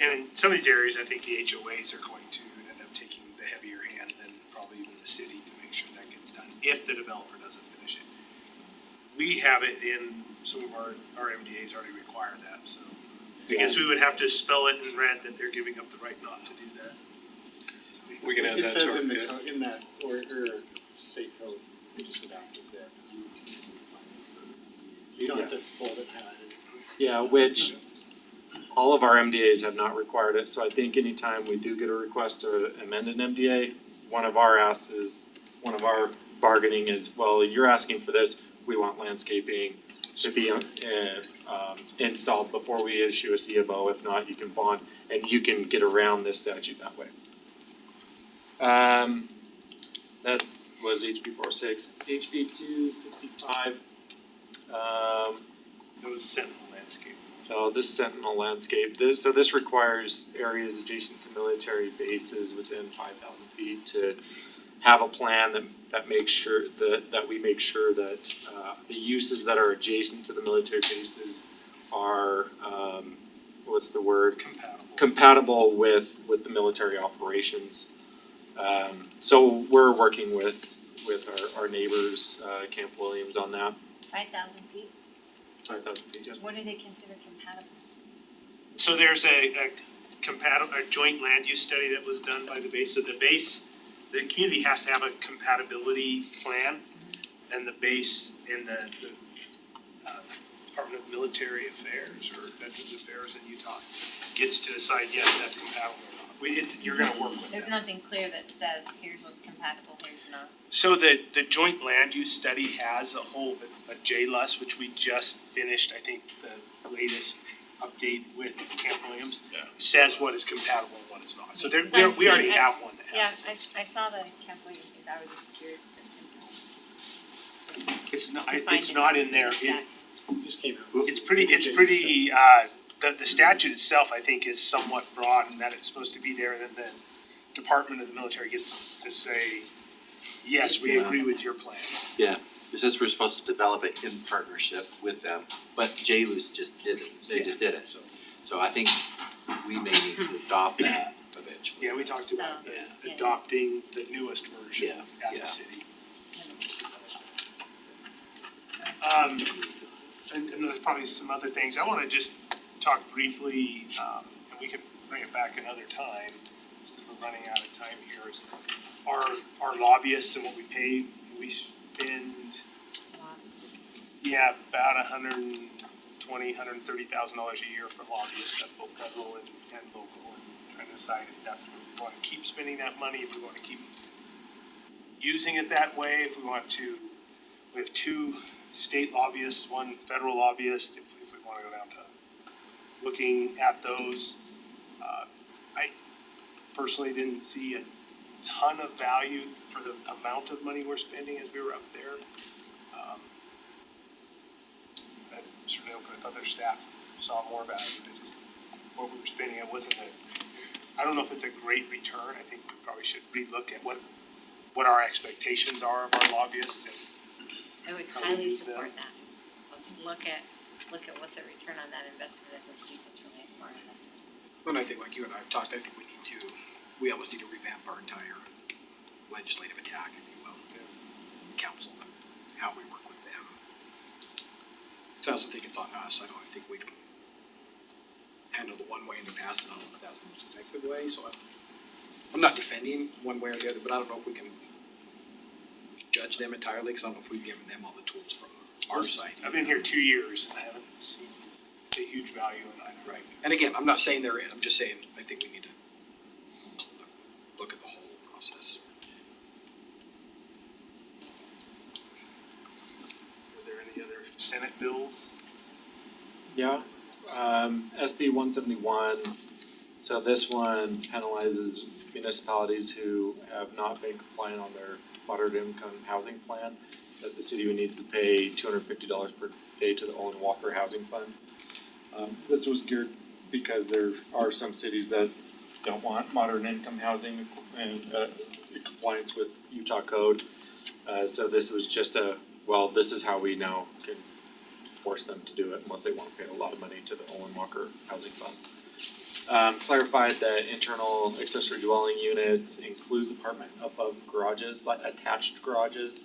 And in some of these areas, I think the HOAs are going to end up taking the heavier hand than probably even the city to make sure that gets done, if the developer doesn't finish it. We have it in some of our MDAs already require that, so I guess we would have to spell it in red that they're giving up the right not to do that. We can add It that to says our in the bid. in that, or state code, we just adopted that. So you don't have to hold it highlighted. Yeah, which all of our MDAs have not required it, so I think anytime we do get a request to amend an MDA, one of our bargaining is, well, you're asking for this, we want landscaping to be installed before we issue a C of O. If not, you can bond, and you can get around this statute that way. Was HB 46, HB 265. It was Sentinel landscape. So this Sentinel landscape, this requires areas adjacent to military bases within 5,000 feet to have a plan that makes sure that we make sure that the uses that are adjacent to the military bases are what's the word? Compatible with the military operations. So we're working with our neighbors, Camp Williams on that, 5,000 feet, 5,000 feet, yes. what do they consider compatible? So there's a joint land use study that was done by the base, so the community has to have a compatibility plan. And the base in the Department of Military Affairs or Veterans Affairs in Utah gets to decide, yes, that's compatible or not. You're gonna work with There's that. nothing clear that says, here's what's compatible, here's not. So the joint land use study has a JLUS, which we just finished, I think the latest update with Camp Williams, says what is compatible and what is not. So we already have one that Yeah, has it. I saw the Camp Williams thing, I was just curious if it's in there. It's not in there. Just came out. It's pretty, the statute itself, I think, is somewhat broad in that it's supposed to be there, and then the Department of the Military gets to say, yes, we agree with your plan. Yeah, it says we're supposed to develop it in partnership with them, but JLUS just did it, they just did it. So I think we may need to adopt that eventually. Yeah, we talked about Yeah. adopting the newest version Yeah, as yeah. a city. And there's probably some other things, I wanna just talk briefly, and we can bring it back another time, since we're running out of time here, is our lobbyists and what we pay, we spend, about $130,000 a year for lobbyists, that's both federal and local, and trying to decide if that's, we wanna keep spending that money, if we wanna keep using it that way, if we want to, we have two state lobbyists, one federal lobbyist, if we wanna go down to looking at those. I personally didn't see a ton of value for the amount of money we're spending as we were up there. I certainly hope with other staff saw more value, but just what we were spending, it wasn't I don't know if it's a great return, I think we probably should relook at what our expectations are of our lobbyists and I would How we highly use them. support that. Let's look at what the return on that investment is and see if it's really a smart investment. And I think like you and I have talked, I think we almost need to revamp our entire legislative attack, if you will. Council, and how we work with them. So I also think it's on us, I think we've handled it one way in the past, and I don't know if that's the most effective way, so I'm not defending one way or the other, but I don't know if we can judge them entirely, cause I don't know if we've given them all the tools from our side. I've been here 2 years and I haven't seen a huge value in either. Right, and again, I'm not saying they're in, I'm just saying, I think we need to look at the whole process. Are there any other Senate bills? Yeah, SB 171, so this one penalizes municipalities who have not been compliant on their moderate income housing plan, that the city needs to pay $250 per day to the Owen Walker Housing Fund. This was geared because there are some cities that don't want moderate income housing and in compliance with Utah code. So this was just this is how we now can force them to do it unless they wanna pay a lot of money to the Owen Walker Housing Fund. Clarified that internal accessory dwelling units includes apartment above garages, like attached garages,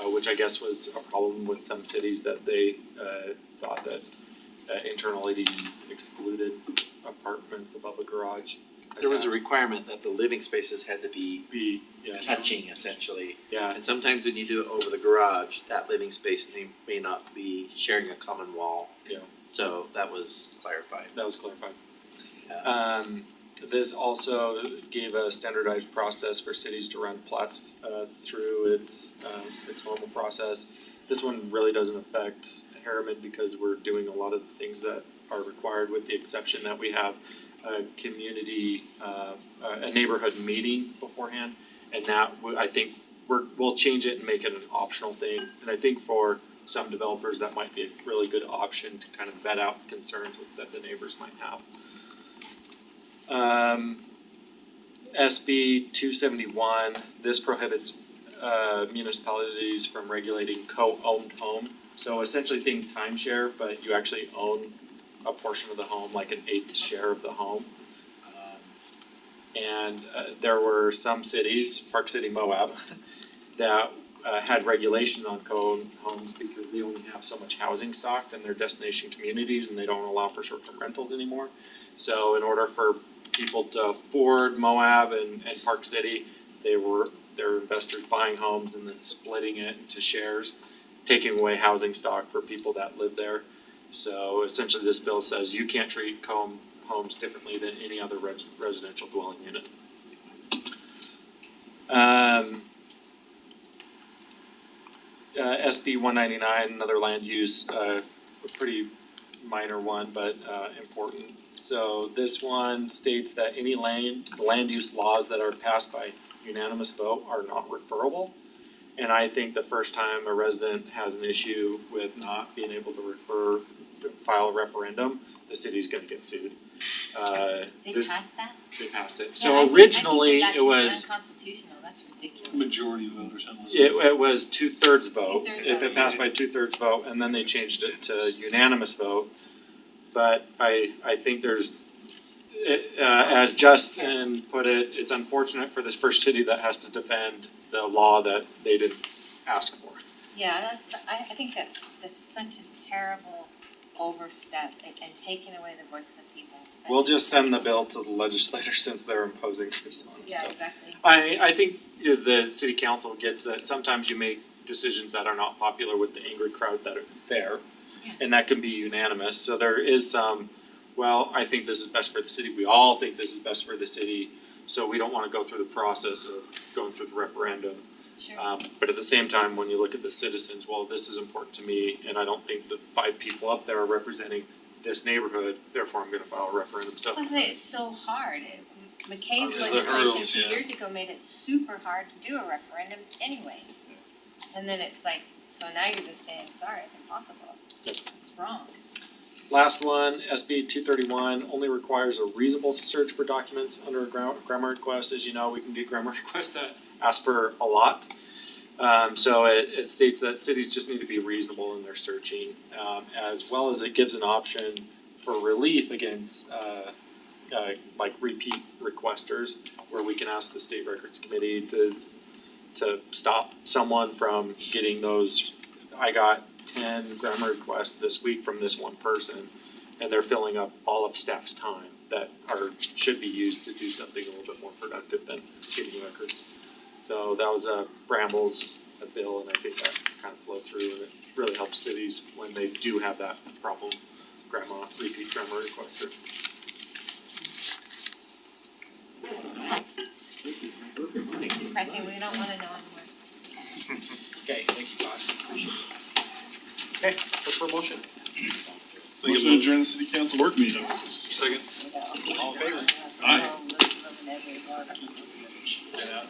which I guess was a problem with some cities that they thought that internal ADUs excluded apartments above a garage. There was a attached. requirement that the living spaces had to be Yeah. touching essentially. Yeah, And sometimes when you do it over the garage, that living space may not be sharing a common wall. Yeah. So that was clarified. that was clarified. Yeah. This also gave a standardized process for cities to run plats through its normal process. This one really doesn't affect Harriman because we're doing a lot of the things that are required, with the exception that we have a community, a neighborhood meeting beforehand. And that, I think, we'll change it and make it an optional thing. And I think for some developers, that might be a really good option to kind of vet out concerns that the neighbors might have. SB 271, this prohibits municipalities from regulating co-owned home. So essentially think timeshare, but you actually own a portion of the home, like an eighth share of the home. And there were some cities, Park City, Moab, that had regulation on co-owned homes because they only have so much housing stock in their destination communities and they don't allow for short-term rentals anymore. So in order for people to afford Moab and Park City, their investors buying homes and then splitting it into shares, taking away housing stock for people that live there. So essentially this bill says you can't treat homes differently than any other residential dwelling unit. SB 199, another land use, a pretty minor one, but important. So this one states that any land use laws that are passed by unanimous vote are not referable. And I think the first time a resident has an issue with not being able to file a referendum, the city's gonna get sued. They passed that? They passed it. Yeah, So originally it I was, think that's unconstitutional, that's ridiculous. Majority vote or something. it was 2/3 vote, 2/3 if it vote, passed by 2/3 vote, and then they changed it to unanimous vote. But I think there's, as Justin put it, it's unfortunate for this first city that has to defend the law that they didn't ask for. Yeah, I think that's such a terrible overstep and taking away the voice of the people. We'll just send the bill to the legislature since they're imposing this on us, Yeah, so. exactly. I think the city council gets that sometimes you make decisions that are not popular with the angry crowd that are there. Yeah. And that can be unanimous, so there is some, well, I think this is best for the city, we all think this is best for the city, so we don't wanna go through the process of going through the referendum. Sure. But at the same time, when you look at the citizens, well, this is important to me, and I don't think the 5 people up there are representing this neighborhood, therefore I'm gonna file a referendum, so. Plus, it's so hard. McCabe's Yeah, the legislation a hurdles, few yeah. years ago made it super hard to do a referendum anyway. And then it's like, so now you're just saying, sorry, it's impossible. Yep. It's wrong. Last one, SB 231 only requires a reasonable search for documents under a grammar request. As you know, we can get grammar requests that ask for a lot. So it states that cities just need to be reasonable in their searching, as well as it gives an option for relief against like repeat requesters, where we can ask the State Records Committee to stop someone from getting those. I got 10 grammar requests this week from this one person, and they're filling up all of staff's time that should be used to do something a little bit more productive than getting records. So that was Bramble's bill, and I think that kind of flowed through, and it really helps cities when they do have that problem, repeat grammar requester. It's depressing, we don't wanna know anymore. Okay, thank you, Todd. Appreciate it. Okay, look for motions. Motion to adjourn the city council work meeting. Second. All in favor? Aye. Yeah.